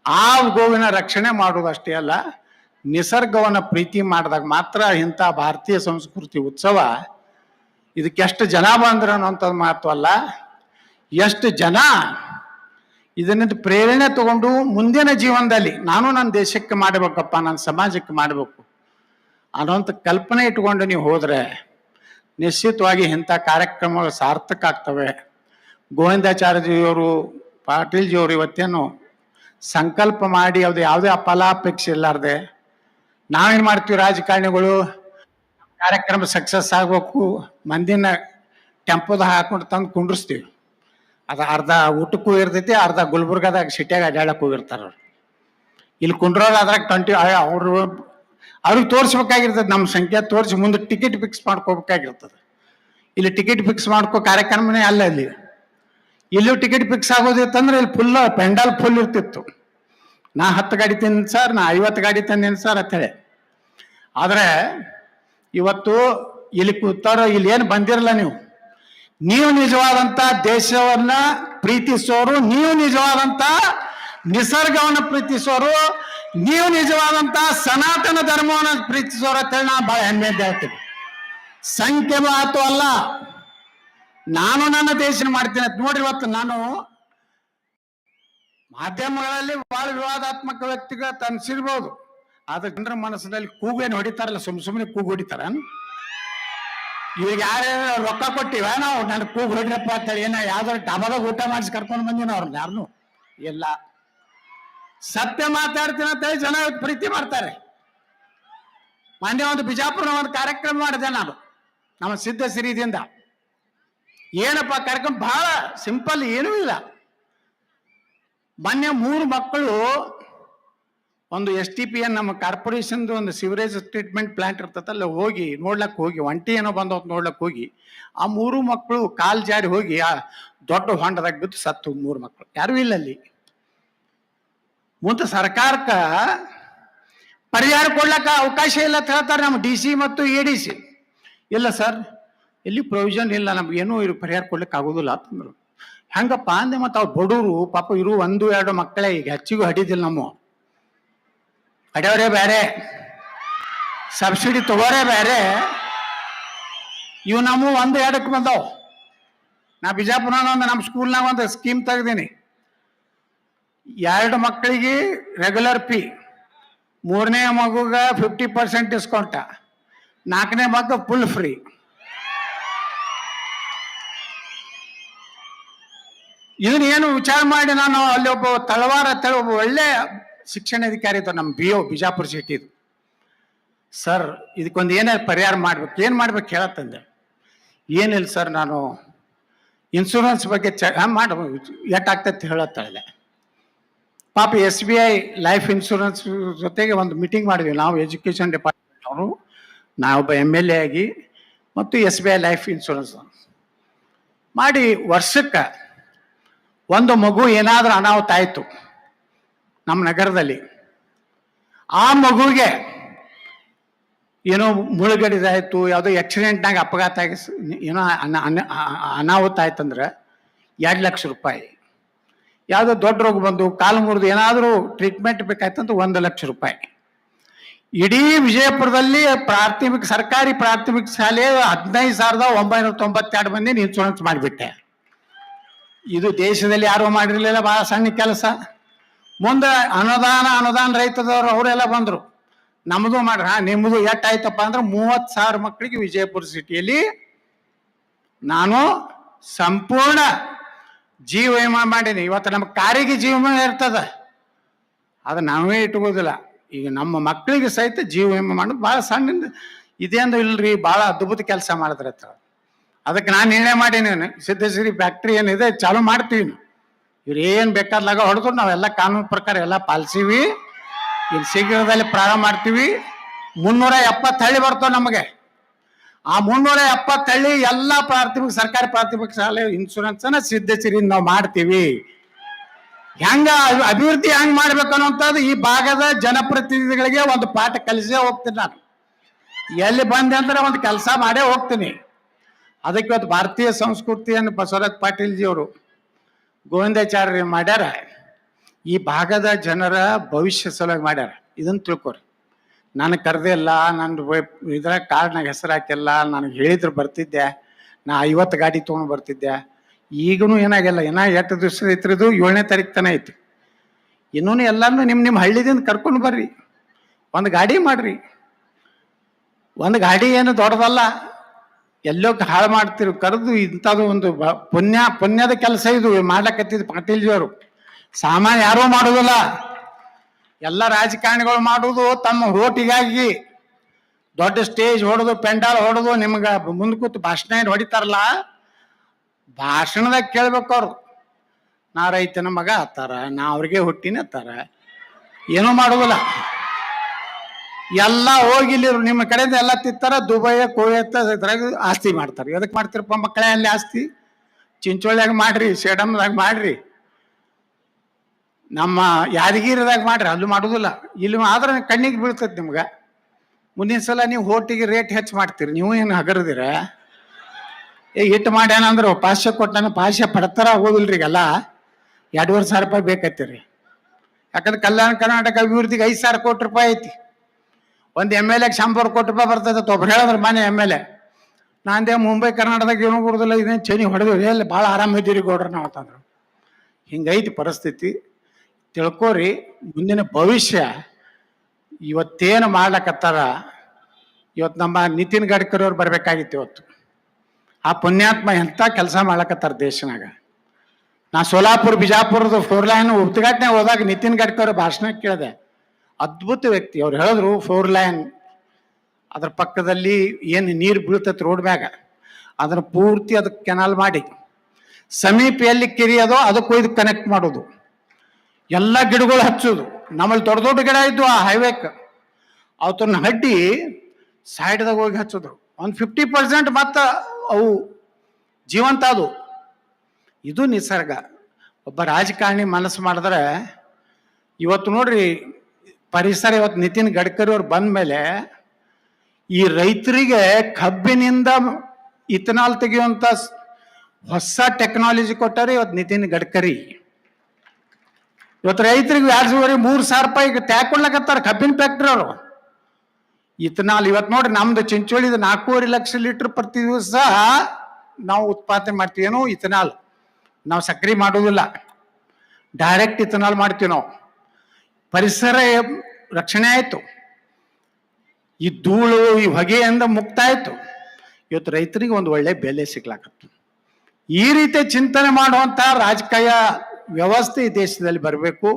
ಆ ಗೋವಿನ ರಕ್ಷಣೆ ಮಾಡುವುದಷ್ಟೇ ಅಲ್ಲ, ನಿಸರ್ಗವನ್ನು ಪ್ರೀತಿ ಮಾಡಿದಾಗ ಮಾತ್ರ ಇಂಥ ಭಾರತೀಯ ಸಂಸ್ಕೃತಿ ಉತ್ಸವ ಇದಕ್ಕೆ ಎಷ್ಟು ಜನ ಬಂದ್ರು ಅನ್ನೋಂಥದ್ದು ಮಾತು ಅಲ್ಲ, ಎಷ್ಟು ಜನ ಇದನ್ನ ಪ್ರೇರಣೆ ತಗೊಂಡು ಮುಂದಿನ ಜೀವನದಲ್ಲಿ ನಾನು ನನ್ನ ದೇಶಕ್ಕೆ ಮಾಡಬೇಕಪ್ಪ, ನನ್ನ ಸಮಾಜಕ್ಕೆ ಮಾಡಬೇಕು ಅನ್ನೋಂಥ ಕಲ್ಪನೆ ಇಟ್ಕೊಂಡು ನೀವು ಹೋದರೆ ನಿಶ್ಚಿತವಾಗಿ ಇಂಥ ಕಾರ್ಯಕ್ರಮಗಳು ಸಾರ್ಥಕ ಆಗ್ತವೆ. ಗೋವಿಂದಾಚಾರ್ಯಜಿಯವರು, ಪಾಟೀಲ್ಜಿಯವರು ಇವತ್ತೇನು ಸಂಕಲ್ಪ ಮಾಡಿ ಅದು ಯಾವುದೇ ಫಲಾಪೇಕ್ಷೆ ಇಲ್ಲಾರ್ದೆ ನಾವೇನು ಮಾಡ್ತೀವಿ, ರಾಜಕಾರಣಿಗಳು ಕಾರ್ಯಕ್ರಮ ಸಕ್ಸಸ್ ಆಗಬೇಕು, ಮಂದಿನ ಟೆಂಪೋದ ಹಾಕೊಂಡು ತಂದು ಕುಂಡ್ರಿಸ್ತೀವಿ. ಅದು ಅರ್ಧ ಊಟಕ್ಕೂ ಇರ್ತೈತಿ, ಅರ್ಧ ಗುಲ್ಬರ್ಗದಾಗ ಸಿಟಿಯಾಗ ಅಡ್ಡಾಡಕ್ಕೆ ಹೋಗಿರ್ತಾರ. ಇಲ್ಲಿ ಕುಂಡ್ರೋರು ಅದ್ರಾಗ ಅವ್ರಿಗೆ ತೋರಿಸ್ಬೇಕಾಗಿರ್ತದೆ, ನಮ್ಮ ಸಂಖ್ಯೆ ತೋರಿಸಿ ಮುಂದೆ ಟಿಕೆಟ್ ಫಿಕ್ಸ್ ಮಾಡ್ಕೋಬೇಕಾಗಿರ್ತದೆ. ಇಲ್ಲಿ ಟಿಕೆಟ್ ಫಿಕ್ಸ್ ಮಾಡ್ಕೋ ಕಾರ್ಯಕ್ರಮನೇ ಅಲ್ಲ. ಇಲ್ಲೂ ಟಿಕೆಟ್ ಫಿಕ್ಸ್ ಆಗೋದಿತ್ತಂದ್ರೆ ಇಲ್ಲಿ ಫುಲ್ ಪೆಂಡಾಲ್ ಫುಲ್ ಇರ್ತಿತ್ತು. ನಾ 10 ಗಾಡಿ ತಂದಿನಿ ಸರ್, ನಾ 50 ಗಾಡಿ ತಂದಿನಿ ಸರ್ ಅಂತೇಳಿ. ಆದರೆ ಇವತ್ತು ಇಲ್ಲಿ ಕೂತಾರೋ, ಇಲ್ಲಿ ಏನು ಬಂದಿರಲ್ಲ, ನೀವು ನಿಜವಾದಂತ ದೇಶವನ್ನ ಪ್ರೀತಿಸೋರು, ನೀವು ನಿಜವಾದಂತ ನಿಸರ್ಗವನ್ನು ಪ್ರೀತಿಸೋರು, ನೀವು ನಿಜವಾದಂತ ಸನಾತನ ಧರ್ಮವನ್ನು ಪ್ರೀತಿಸೋರು ಅಂತೇಳಿ ನಾ ಬಹಳ ಹೆಮ್ಮೆಯಿಂದ ಹೇಳ್ತೀನಿ. ಸಂಖ್ಯೆ ಮಾತು ಅಲ್ಲ, ನಾನು ನನ್ನ ದೇಶನ ಮಾಡ್ತೀನಿ ಅಂತ ನೋಡ್ರಿ. ಇವತ್ತು ನಾನು ಮಾಧ್ಯಮಗಳಲ್ಲಿ ಬಹಳ ವಿವಾದಾತ್ಮಕ ವ್ಯಕ್ತಿಗಳು ಅನ್ಸಿರ್ಬೋದು, ಆದ್ರೆ ಜನರ ಮನಸ್ಸಿನಲ್ಲಿ ಕೂಗೇನು ಹೊಡಿತಾರಲ್ಲ, ಸುಮ್ಮನೆ ಕೂಗು ಹೊಡಿತಾರ. ಇವಾಗ ಯಾರ್ಯಾರು ರೊಕ್ಕ ಕೊಟ್ಟಿವ ನಾವು ನನ್ ಕೂಗು ಹೊಡಿರಪ್ಪ ಅಂತೇಳಿ, ಏನ ಯಾವ್ದಾರು ಡಾಬಾದಾಗ ಊಟ ಮಾಡಿಸಿ ಕರ್ಕೊಂಡು ಬಂದಿನ ಅವ್ರನ್ನ ಯಾರನ್ನು ಇಲ್ಲ. ಸತ್ಯ ಮಾತಾಡ್ತೀನಿ ಅಂತೇಳಿ ಜನ ಪ್ರೀತಿ ಮಾಡ್ತಾರೆ. ಮೊನ್ನೆ ಒಂದು ಬಿಜಾಪುರ ಒಂದು ಕಾರ್ಯಕ್ರಮ ಮಾಡಿದೆ ನಾನು, ನಮ್ಮ ಸಿದ್ಧ ಸಿರಿದಿಂದ. ಏನಪ್ಪ ಕಾರ್ಯಕ್ರಮ ಬಹಳ ಸಿಂಪಲ್, ಏನೂ ಇಲ್ಲ. ಮೊನ್ನೆ 3 ಮಕ್ಕಳು ಒಂದು STPN ನಮ್ಮ ಕಾರ್ಪೊರೇಷನ್ ಒಂದು ಸಿವರೇಜ್ ಟ್ರೀಟ್ಮೆಂಟ್ ಪ್ಲಾಂಟ್ ಇರ್ತದಲ್ಲ, ಹೋಗಿ ನೋಡ್ಲಕ್ಕೆ ಹೋಗಿ, ಒಂಟಿ ಏನೋ ಬಂದವ್ ನೋಡ್ಲಕ್ಕೆ ಹೋಗಿ, ಆ 3 ಮಕ್ಕಳು ಕಾಲ್ ಜಾರಿ ಹೋಗಿ ಆ ದೊಡ್ಡ ಹೊಂಡದಾಗ ಬಿದ್ದು ಸತ್ತು 3 ಮಕ್ಕಳು. ಯಾರು ಇಲ್ಲ ಅಲ್ಲಿ. ಮುಂದೆ ಸರ್ಕಾರಕ್ಕೆ ಪರಿಹಾರ ಕೊಡ್ಲಕ್ಕ ಅವಕಾಶ ಇಲ್ಲ ಅಂತ ಹೇಳ್ತಾರೆ ನಮ್ಮ DC ಮತ್ತು ADC. ಇಲ್ಲ ಸರ್, ಎಲ್ಲಿ ಪ್ರೊವಿಷನ್ ಇಲ್ಲ, ನಮ್ಗೇನು ಇರು ಪರಿಹಾರ ಕೊಡ್ಲಿಕ್ಕೆ ಆಗೋದಿಲ್ಲ ಅಂತಂದ್ರು. ಹೆಂಗಪ್ಪ ಅಂದೆ. ಮತ್ತು ಅವ್ರು ಬಡವರು ಪಾಪ, ಇರು 1-2 ಮಕ್ಕಳೇ, ಈಗ ಹೆಚ್ಚಿಗೂ ಹಡಿದಿಲ್ಲ. ನಮ್ಮ ಹಡೆಯವರೇ ಬೇರೆ, ಸಬ್ಸಿಡಿ ತಗೋರೇ ಬೇರೆ, ಇವು ನಮ್ಮ 1-2ಕ್ಕೆ ಬಂದವು. ನಾ ಬಿಜಾಪುರ ಒಂದು ನಮ್ಮ ಸ್ಕೂಲ್ನಾಗ ಒಂದು ಸ್ಕೀಮ್ ತೆಗ್ದೀನಿ. 2 ಮಕ್ಕಳಿಗೆ ರೆಗ್ಯುಲರ್ ಫೀ, 3ನೇ ಮಗುಗ 50% ಡಿಸ್ಕೌಂಟ, 4ನೇ ಮಗು ಫುಲ್ ಫ್ರೀ. ಇದನ್ನೇನು ವಿಚಾರ ಮಾಡಿ ನಾನು ಅಲ್ಲಿ ಒಬ್ಬ ತಳವಾರ ಅಂತೇಳಿ ಒಬ್ಬ ಒಳ್ಳೆ ಶಿಕ್ಷಣಾಧಿಕಾರಿ ಇತ್ತು ನಮ್ಮ BO ಬಿಜಾಪುರ ಸಿಟಿದು. ಸರ್ ಇದಕ್ಕೊಂದು ಏನಾದ್ರು ಪರಿಹಾರ ಮಾಡ್ಬೇಕು, ಏನು ಮಾಡ್ಬೇಕು ಹೇಳತ್ತಂದೆ. ಏನಿಲ್ಲ ಸರ್, ನಾನು ಇನ್ಶೂರೆನ್ಸ್ ಬಗ್ಗೆ ಮಾಡ್ಬೋದು, ಎಷ್ಟಾಗ್ತೈತೆ ಹೇಳತ್ತಾಳೆ. ಪಾಪ SBI ಲೈಫ್ ಇನ್ಶೂರೆನ್ಸ್ ಜೊತೆಗೆ ಒಂದು ಮೀಟಿಂಗ್ ಮಾಡಿದ್ವಿ ನಾವು, ಎಜುಕೇಷನ್ ಡಿಪಾರ್ಟ್ಮೆಂಟ್ ಅವರು, ನಾವೊಬ್ಬ MLA ಆಗಿ ಮತ್ತು SBI ಲೈಫ್ ಇನ್ಶೂರೆನ್ಸ್ ಮಾಡಿ, ವರ್ಷಕ್ಕೆ ಒಂದು ಮಗು ಏನಾದರೂ ಅನಾಹುತ ಆಯಿತು ನಮ್ಮ ನಗರದಲ್ಲಿ, ಆ ಮಗುವಿಗೆ ಏನೋ ಮುಳುಗಡಿದಾಯ್ತು, ಯಾವುದೋ ಆಕ್ಸಿಡೆಂಟ್ನಾಗ ಅಪಘಾತ ಆಗಿ ಏನೋ ಅನಾಹುತ ಆಯ್ತಂದ್ರೆ 2 ಲಕ್ಷ ರೂಪಾಯಿ. ಯಾವುದೋ ದೊಡ್ಡ ರೋಗ ಬಂದು ಕಾಲು ಮುರಿದು ಏನಾದರೂ ಟ್ರೀಟ್ಮೆಂಟ್ ಬೇಕಾಯ್ತಂತ 1 ಲಕ್ಷ ರೂಪಾಯಿ. ಇಡೀ ವಿಜಯಪುರದಲ್ಲಿ ಸರ್ಕಾರಿ ಪ್ರಾಥಮಿಕ ಶಾಲೆ 15,992 ಮಂದಿ ಇನ್ಶೂರೆನ್ಸ್ ಮಾಡಿಬಿಟ್ಟೆ. ಇದು ದೇಶದಲ್ಲಿ ಯಾರು ಮಾಡಿರಲಿಲ್ಲ, ಬಹಳ ಸಣ್ಣ ಕೆಲಸ. ಮುಂದೆ ಅನುದಾನ ರೈತದವರು ಅವರೆಲ್ಲ ಬಂದರು, ನಮ್ಮದು ಮಾಡ್ರಿ. ನಿಮ್ಮದು ಎಷ್ಟಾಯ್ತಪ್ಪ ಅಂದ್ರೆ 30,000 ಮಕ್ಕಳಿಗೆ ವಿಜಯಪುರ ಸಿಟಿಯಲ್ಲಿ ನಾನು ಸಂಪೂರ್ಣ ಜೀವ ವಿಮಾ ಮಾಡೀನಿ. ಇವತ್ತು ನಮ್ಮ ಕಾರಿಗೆ ಜೀವ ವಿಮಾ ಇರ್ತದ, ಅದು ನಾವೇ ಇಟ್ಕೋದಿಲ್ಲ. ಈಗ ನಮ್ಮ ಮಕ್ಕಳಿಗೆ ಸಹಿತ ಜೀವ ವಿಮೆ ಮಾಡೋದು ಭಾಳ ಸಣ್ಣ ಇದೇಂದು ಇಲ್ರಿ, ಭಾಳ ಅದ್ಭುತ ಕೆಲಸ ಮಾಡಿದ್ರೆ ಅದಕ್ಕೆ ನಾನು ನಿರ್ಣಯ ಮಾಡೀನಿ, ಸಿದ್ದೇಶ್ವರಿ ಫ್ಯಾಕ್ಟ್ರಿ ಏನಿದೆ ಚಾಲು ಮಾಡ್ತೀವಿ. ಇವ್ರು ಏನು ಬೇಕಾದ್ಲಾಗ ಹೊಡೆದ್ರು ನಾವೆಲ್ಲ ಕಾನೂನು ಪ್ರಕಾರ ಎಲ್ಲ ಪಾಲಿಸೀವಿ. ಇಲ್ಲಿ ಶೀಘ್ರದಲ್ಲಿ ಪ್ರಾರಂಭ ಮಾಡ್ತೀವಿ. 370 ಹಳ್ಳಿ ಬರ್ತಾವ ನಮಗೆ. ಆ 370 ಹಳ್ಳಿ ಎಲ್ಲ ಪ್ರಾಥಮಿಕ ಸರ್ಕಾರಿ ಪ್ರಾಥಮಿಕ ಶಾಲೆ ಇನ್ಶೂರೆನ್ಸ್ ಅನ್ನ ಸಿದ್ದೇಶ್ವರಿ ನಾವು ಮಾಡ್ತೀವಿ. ಹೆಂಗ ಅಭಿವೃದ್ಧಿ ಹೆಂಗ್ ಮಾಡ್ಬೇಕು ಅನ್ನೋಂಥದ್ದು ಈ ಭಾಗದ ಜನಪ್ರತಿನಿಧಿಗಳಿಗೆ ಒಂದು ಪಾಠ ಕಲಿಸೇ ಹೋಗ್ತೀನಿ. ನಾನು ಎಲ್ಲಿ ಬಂದೆ ಅಂದ್ರೆ ಒಂದು ಕೆಲಸ ಮಾಡೇ ಹೋಗ್ತೀನಿ. ಅದಕ್ಕೆ ಇವತ್ತು ಭಾರತೀಯ ಸಂಸ್ಕೃತಿಯನ್ನು ಬಸವರಾಜ್ ಪಾಟೀಲ್ಜಿಯವರು ಗೋವಿಂದಾಚಾರ್ಯ ಮಾಡ್ಯಾರ. ಈ ಭಾಗದ ಜನರ ಭವಿಷ್ಯ ಸಲುವಾಗಿ ಮಾಡ್ಯಾರ. ಇದನ್ನು ತಿಳ್ಕೊರಿ. ನನಗೆ ಕರೆದೇ ಇಲ್ಲ, ನನ್ನ ಇದ್ರಾಗ ಕಾರ್ಡ್ನಾಗ ಹೆಸರು ಹಾಕಿಲ್ಲ, ನನಗೆ ಹೇಳಿದ್ರು ಬರ್ತಿದ್ದೆ. ನಾ 50 ಗಾಡಿ ತೊಗೊಂಡು ಬರ್ತಿದ್ದೆ. ಈಗೂ ಏನಾಗಿಲ್ಲ. ಏನೋ 8 ದಿವಸ ಐತ್ರಿದು, 7ನೇ ತಾರೀಕು ತನ ಐತಿ. ಇನ್ನೂ ಎಲ್ಲಾನು ನಿಮ್ಮ ಹಳ್ಳಿದಿಂದ ಕರ್ಕೊಂಡು ಬರ್ರಿ, ಒಂದು ಗಾಡಿ ಮಾಡ್ರಿ. ಒಂದು ಗಾಡಿ ಏನು ದೊಡ್ಡದಲ್ಲ, ಎಲ್ಲೋ ಹಾಳು ಮಾಡ್ತಿರು ಕರೆದು ಇಂಥದ್ದು ಒಂದು ಪುಣ್ಯದ ಕೆಲಸ ಇದು ಮಾಡ್ಲಕತ್ತಿದ್ ಪಾಟೀಲ್ಜಿಯವರು. ಸಾಮಾನ್ಯ ಯಾರೂ ಮಾಡೋದಿಲ್ಲ. ಎಲ್ಲ ರಾಜಕಾರಣಿಗಳು ಮಾಡುವುದು ತಮ್ಮ ಓಟಿಗಾಗಿ ದೊಡ್ಡ ಸ್ಟೇಜ್ ಹೊಡೆದು ಪೆಂಡಾಲ್ ಹೊಡೆದು ನಿಮ್ಗೆ ಮುಂದೆ ಕೂತು ಭಾಷಣ ಏನು ಹೊಡಿತಾರಲ್ಲ, ಭಾಷಣದಾಗ ಕೇಳ್ಬೇಕು ಅವ್ರು. ನಾ ರೈತನ ಮಗ ಅತ್ತಾರ, ನಾ ಅವ್ರಿಗೆ ಹುಟ್ಟಿನ ಅತ್ತಾರ, ಏನೂ ಮಾಡೋದಿಲ್ಲ. ಎಲ್ಲ ಹೋಗಿ ಇಲ್ಲಿ ನಿಮ್ಮ ಕಡೆಯಿಂದ ಎಲ್ಲ ತಿತ್ತಾರ. ದುಬೈ ಕುವೈತ್ ಇದ್ರಾಗ ಆಸ್ತಿ ಮಾಡ್ತಾರೆ. ಎದಕ್ಕೆ ಮಾಡ್ತಿರಪ್ಪ ಮಕ್ಕಳೇ? ಅಲ್ಲಿ ಆಸ್ತಿ ಚಿಂಚೋಳಿಯಾಗ ಮಾಡ್ರಿ, ಸೇಡಮ್ದಾಗ ಮಾಡ್ರಿ, ನಮ್ಮ ಯಾದಗಿರಿದಾಗ ಮಾಡ್ರಿ, ಅಲ್ಲೂ ಮಾಡೋದಿಲ್ಲ. ಇಲ್ಲಿ ಆದ್ರೆ ಕಣ್ಣಿಗೆ ಬೀಳ್ತೈತಿ ನಿಮ್ಗೆ. ಮುಂದಿನ ಸಲ ನೀವು ಹೋಟಿಗೆ ರೇಟ್ ಹೆಚ್ಚು ಮಾಡ್ತೀರಿ. ನೀವು ಏನು ಹಗರದಿರ ಇಟ್ಟು ಮಾಡ್ಯಾನಂದ್ರೆ ಪಾಶ್ಯ ಕೊಟ್ಟಾನ, ಪಾಶ್ಯ ಪಡ್ತಾರ ಆಗೋದಿಲ್ರಿ. ಎಲ್ಲ 2,500 ರೂಪಾಯಿ ಬೇಕತ್ತೀರಿ. ಯಾಕಂದ್ರೆ ಕಲ್ಯಾಣ ಕರ್ನಾಟಕ ಅಭಿವೃದ್ಧಿಗೆ 5,000 ಕೋಟಿ ರೂಪಾಯಿ ಐತಿ. ಒಂದು MLA 100 ಕೋಟಿ ರೂಪಾಯಿ ಬರ್ತೈತೆ. ಒಬ್ರು ಹೇಳಿದ್ರು ಮನೆ MLA, ನಾಂದೇ ಮುಂಬೈ ಕರ್ನಾಟಕದಾಗ ಏನೂ ಕೊಡೋದಿಲ್ಲ, ಇದೇನು ಚನಿ ಹೊಡೆದು ಎಲ್ಲಿ ಭಾಳ ಆರಾಮಿದ್ದೀರಿ ಗೌಡ್ರ ನಾವು ಅಂತಂದ್ರು. ಹಿಂಗೈತಿ ಪರಿಸ್ಥಿತಿ. ತಿಳ್ಕೋರಿ. ಮುಂದಿನ ಭವಿಷ್ಯ ಇವತ್ತೇನು ಮಾಡ್ಲಕತ್ತಾರ. ಇವತ್ತು ನಮ್ಮ ನಿತಿನ್ ಗಡ್ಕರಿ ಅವ್ರು ಬರ್ಬೇಕಾಗಿತ್ತು. ಇವತ್ತು ಆ ಪುಣ್ಯಾತ್ಮ ಎಂಥ ಕೆಲಸ ಮಾಡ್ಲಕತ್ತಾರ ದೇಶನಾಗ. ನಾ ಸೋಲಾಪುರ ಬಿಜಾಪುರದ 4 ಲೈನ್ ಉದ್ಘಾಟನೆ ಹೋದಾಗ ನಿತಿನ್ ಗಡ್ಕರಿ ಭಾಷಣ ಕೇಳಿದೆ. ಅದ್ಭುತ ವ್ಯಕ್ತಿ. ಅವ್ರು ಹೇಳಿದ್ರು 4 ಲೈನ್ ಅದ್ರ ಪಕ್ಕದಲ್ಲಿ ಏನು ನೀರು ಬೀಳ್ತೈತೆ ರೋಡ್ ಮ್ಯಾಗ, ಅದನ್ನು ಪೂರ್ತಿ ಅದಕ್ಕೆ ಕೆನಾಲ್ ಮಾಡಿ ಸಮೀಪ ಎಲ್ಲಿ ಕೆರಿ ಅದೋ ಅದಕ್ಕೂ ಇದು ಕನೆಕ್ಟ್ ಮಾಡೋದು, ಎಲ್ಲ ಗಿಡಗಳು ಹಚ್ಚೋದು. ನಮ್ಮಲ್ಲಿ ದೊಡ್ಡ ದೊಡ್ಡ ಗಿಡ ಇದ್ವು ಆ ಹೈವೇಕ್, ಅವತ್ತನ್ನ ಹಡ್ಡಿ ಸೈಡ್ದಾಗ ಹೋಗಿ ಹಚ್ಚೋದು. ಒಂದು 50% ಮತ್ತು ಅವು ಜೀವಂತ ಅದು. ಇದು ನಿಸರ್ಗ. ಒಬ್ಬ ರಾಜಕಾರಣಿ ಮನಸ್ಸು ಮಾಡಿದ್ರೆ ಇವತ್ತು ನೋಡ್ರಿ ಪರಿಸರ. ಇವತ್ತು ನಿತಿನ್ ಗಡ್ಕರಿ ಅವ್ರು ಬಂದ ಮೇಲೆ ಈ ರೈತರಿಗೆ ಕಬ್ಬಿನಿಂದ ಇಥನಾಲ್ ತೆಗೆಯುವಂಥ ಹೊಸ ಟೆಕ್ನಾಲಜಿ ಕೊಟ್ಟಾರೆ ಇವತ್ತು ನಿತಿನ್ ಗಡ್ಕರಿ. ಇವತ್ತು ರೈತರಿಗೆ 2,500-3,000 ರೂಪಾಯಿ ಟ್ಯಾಗ್ ಕೊಡ್ಲಕತ್ತಾರ ಕಬ್ಬಿನ ಫ್ಯಾಕ್ಟ್ರಿ ಅವರು. ಇಥನಾಲ್ ಇವತ್ತು ನೋಡ್ರಿ ನಮ್ದು ಚಿಂಚೋಳಿದ 4.5 ಲಕ್ಷ ಲೀಟರ್ ಪ್ರತಿ ದಿವಸ ನಾವು ಉತ್ಪಾದನೆ ಮಾಡ್ತೀವಿ. ಏನೋ ಇಥನಾಲ್ ನಾವು ಸಕ್ರೆ ಮಾಡೋದಿಲ್ಲ, ಡೈರೆಕ್ಟ್ ಇಥನಾಲ್ ಮಾಡ್ತೀವಿ ನಾವು. ಪರಿಸರ ರಕ್ಷಣೆ ಆಯಿತು, ಈ ಧೂಳು ಈ ಹೊಗೆಯಿಂದ ಮುಕ್ತ ಆಯಿತು. ಇವತ್ತು ರೈತರಿಗೆ ಒಂದು ಒಳ್ಳೆ ಬೆಲೆ ಸಿಗ್ಲಾಕತ್ತು. ಈ ರೀತಿ ಚಿಂತನೆ ಮಾಡುವಂಥ ರಾಜಕೀಯ ವ್ಯವಸ್ಥೆ ಈ ದೇಶದಲ್ಲಿ ಬರಬೇಕು.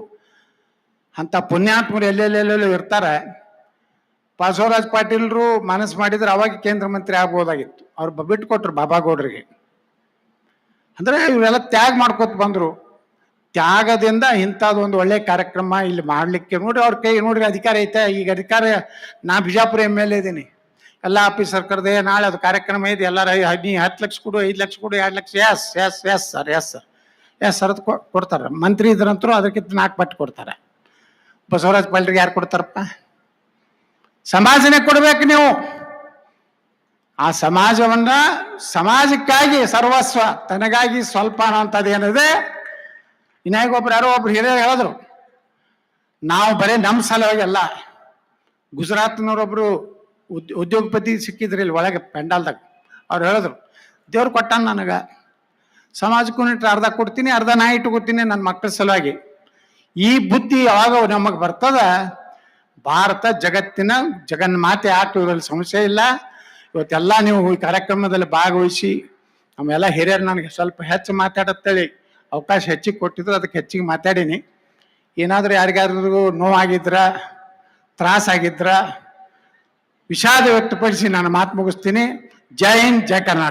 ಅಂತ ಪುಣ್ಯಾತ್ಮರು ಎಲ್ಲೆಲ್ಲೆಲ್ಲೋ ಇರ್ತಾರೆ. ಬಸವರಾಜ್ ಪಾಟೀಲ್ರು ಮನಸ್ಸು ಮಾಡಿದ್ರೆ ಅವಾಗ ಕೇಂದ್ರ ಮಂತ್ರಿ ಆಗ್ಬೋದಾಗಿತ್ತು. ಅವ್ರು ಬಿಟ್ಕೊಟ್ರು ಬಾಬಾಗೌಡರಿಗೆ. ಅಂದ್ರೆ ಇವರೆಲ್ಲ ತ್ಯಾಗ ಮಾಡ್ಕೊತ ಬಂದ್ರು. ತ್ಯಾಗದಿಂದ ಇಂಥದ್ದೊಂದು ಒಳ್ಳೆ ಕಾರ್ಯಕ್ರಮ ಇಲ್ಲಿ ಮಾಡ್ಲಿಕ್ಕೆ ನೋಡ್ರಿ ಅವ್ರ ಕೈ ನೋಡ್ರಿ ಅಧಿಕಾರ ಐತೆ. ಈಗ ಅಧಿಕಾರ ನಾ ಬಿಜಾಪುರ MLA ಇದ್ದೀನಿ. ಎಲ್ಲ ಆಫೀಸರ್ ಕರೆದೆ, ನಾಳೆ ಅದು ಕಾರ್ಯಕ್ರಮ ಇದೆ, ಎಲ್ಲರ 10 ಲಕ್ಷ ಕೊಡು, 5 ಲಕ್ಷ ಕೊಡು, 2 ಲಕ್ಷ. ಎಸ್ ಸರ್ ಅದು ಕೊಡ್ತಾರೆ. ಮಂತ್ರಿ ಇದ್ರಂತರೂ ಅದಕ್ಕಿಂತ 4 ಪಟ್ಟು ಕೊಡ್ತಾರೆ. ಬಸವರಾಜ್ ಪಾಟೀಲ್ರಿಗೆ ಯಾರು ಕೊಡ್ತಾರಪ್ಪ? ಸಮಾಜನೇ ಕೊಡ್ಬೇಕು ನೀವು. ಆ ಸಮಾಜವನ್ನ ಸಮಾಜಕ್ಕಾಗಿ ಸರ್ವಸ್ವ, ತನಗಾಗಿ ಸ್ವಲ್ಪ ಅನ್ನೋಂಥದ್ದು ಏನಿದೆ. ಇನ್ನಾಗ ಯಾರೋ ಒಬ್ರು ಹಿರಿಯರು ಹೇಳಿದ್ರು, ನಾವು ಬರೀ ನಮ್ಮ ಸಲುವಾಗಿ ಅಲ್ಲ. ಗುಜರಾತ್ನವ್ರೊಬ್ರು ಉದ್ಯೋಗಪತಿ ಸಿಕ್ಕಿದ್ರಿ ಇಲ್ಲಿ ಒಳಗೆ ಪೆಂಡಾಲ್ದಾಗ. ಅವ್ರು ಹೇಳಿದ್ರು, ದೇವ್ರು ಕೊಟ್ಟಾನ ನನಗೆ, ಸಮಾಜಕ್ಕೂ ಅರ್ಧ ಕೊಡ್ತೀನಿ, ಅರ್ಧ ನಾ ಇಟ್ಕೋತೀನಿ ನನ್ನ ಮಕ್ಕಳ ಸಲುವಾಗಿ. ಈ ಬುದ್ಧಿ ಯಾವಾಗ ನಮಗೆ ಬರ್ತದ, ಭಾರತ ಜಗತ್ತಿನ ಜಗನ್ಮಾತೆ ಆಟು ಇರೋಲ್ಲಿ ಸಮಸ್ಯೆ ಇಲ್ಲ. ಇವತ್ತೆಲ್ಲ ನೀವು ಈ ಕಾರ್ಯಕ್ರಮದಲ್ಲಿ ಭಾಗವಹಿಸಿ ನಮ್ಮೆಲ್ಲ ಹಿರಿಯರು ನನಗೆ ಸ್ವಲ್ಪ ಹೆಚ್ಚು ಮಾತಾಡತ್ತೇಳಿ ಅವಕಾಶ ಹೆಚ್ಚಿಗೆ ಕೊಟ್ಟಿದ್ರು, ಅದಕ್ಕೆ ಹೆಚ್ಚಿಗೆ ಮಾತಾಡೀನಿ. ಏನಾದರೂ ಯಾರಿಗಾದ್ರೂ ನೋವಾಗಿದ್ರ ತ್ರಾಸಾಗಿದ್ರ ವಿಷಾದ ವ್ಯಕ್ತಪಡಿಸಿ ನಾನು ಮಾತು ಮುಗಿಸ್ತೀನಿ. ಜೈ ಹಿಂದ್, ಜೈ ಕರ್ನಾಟಕ.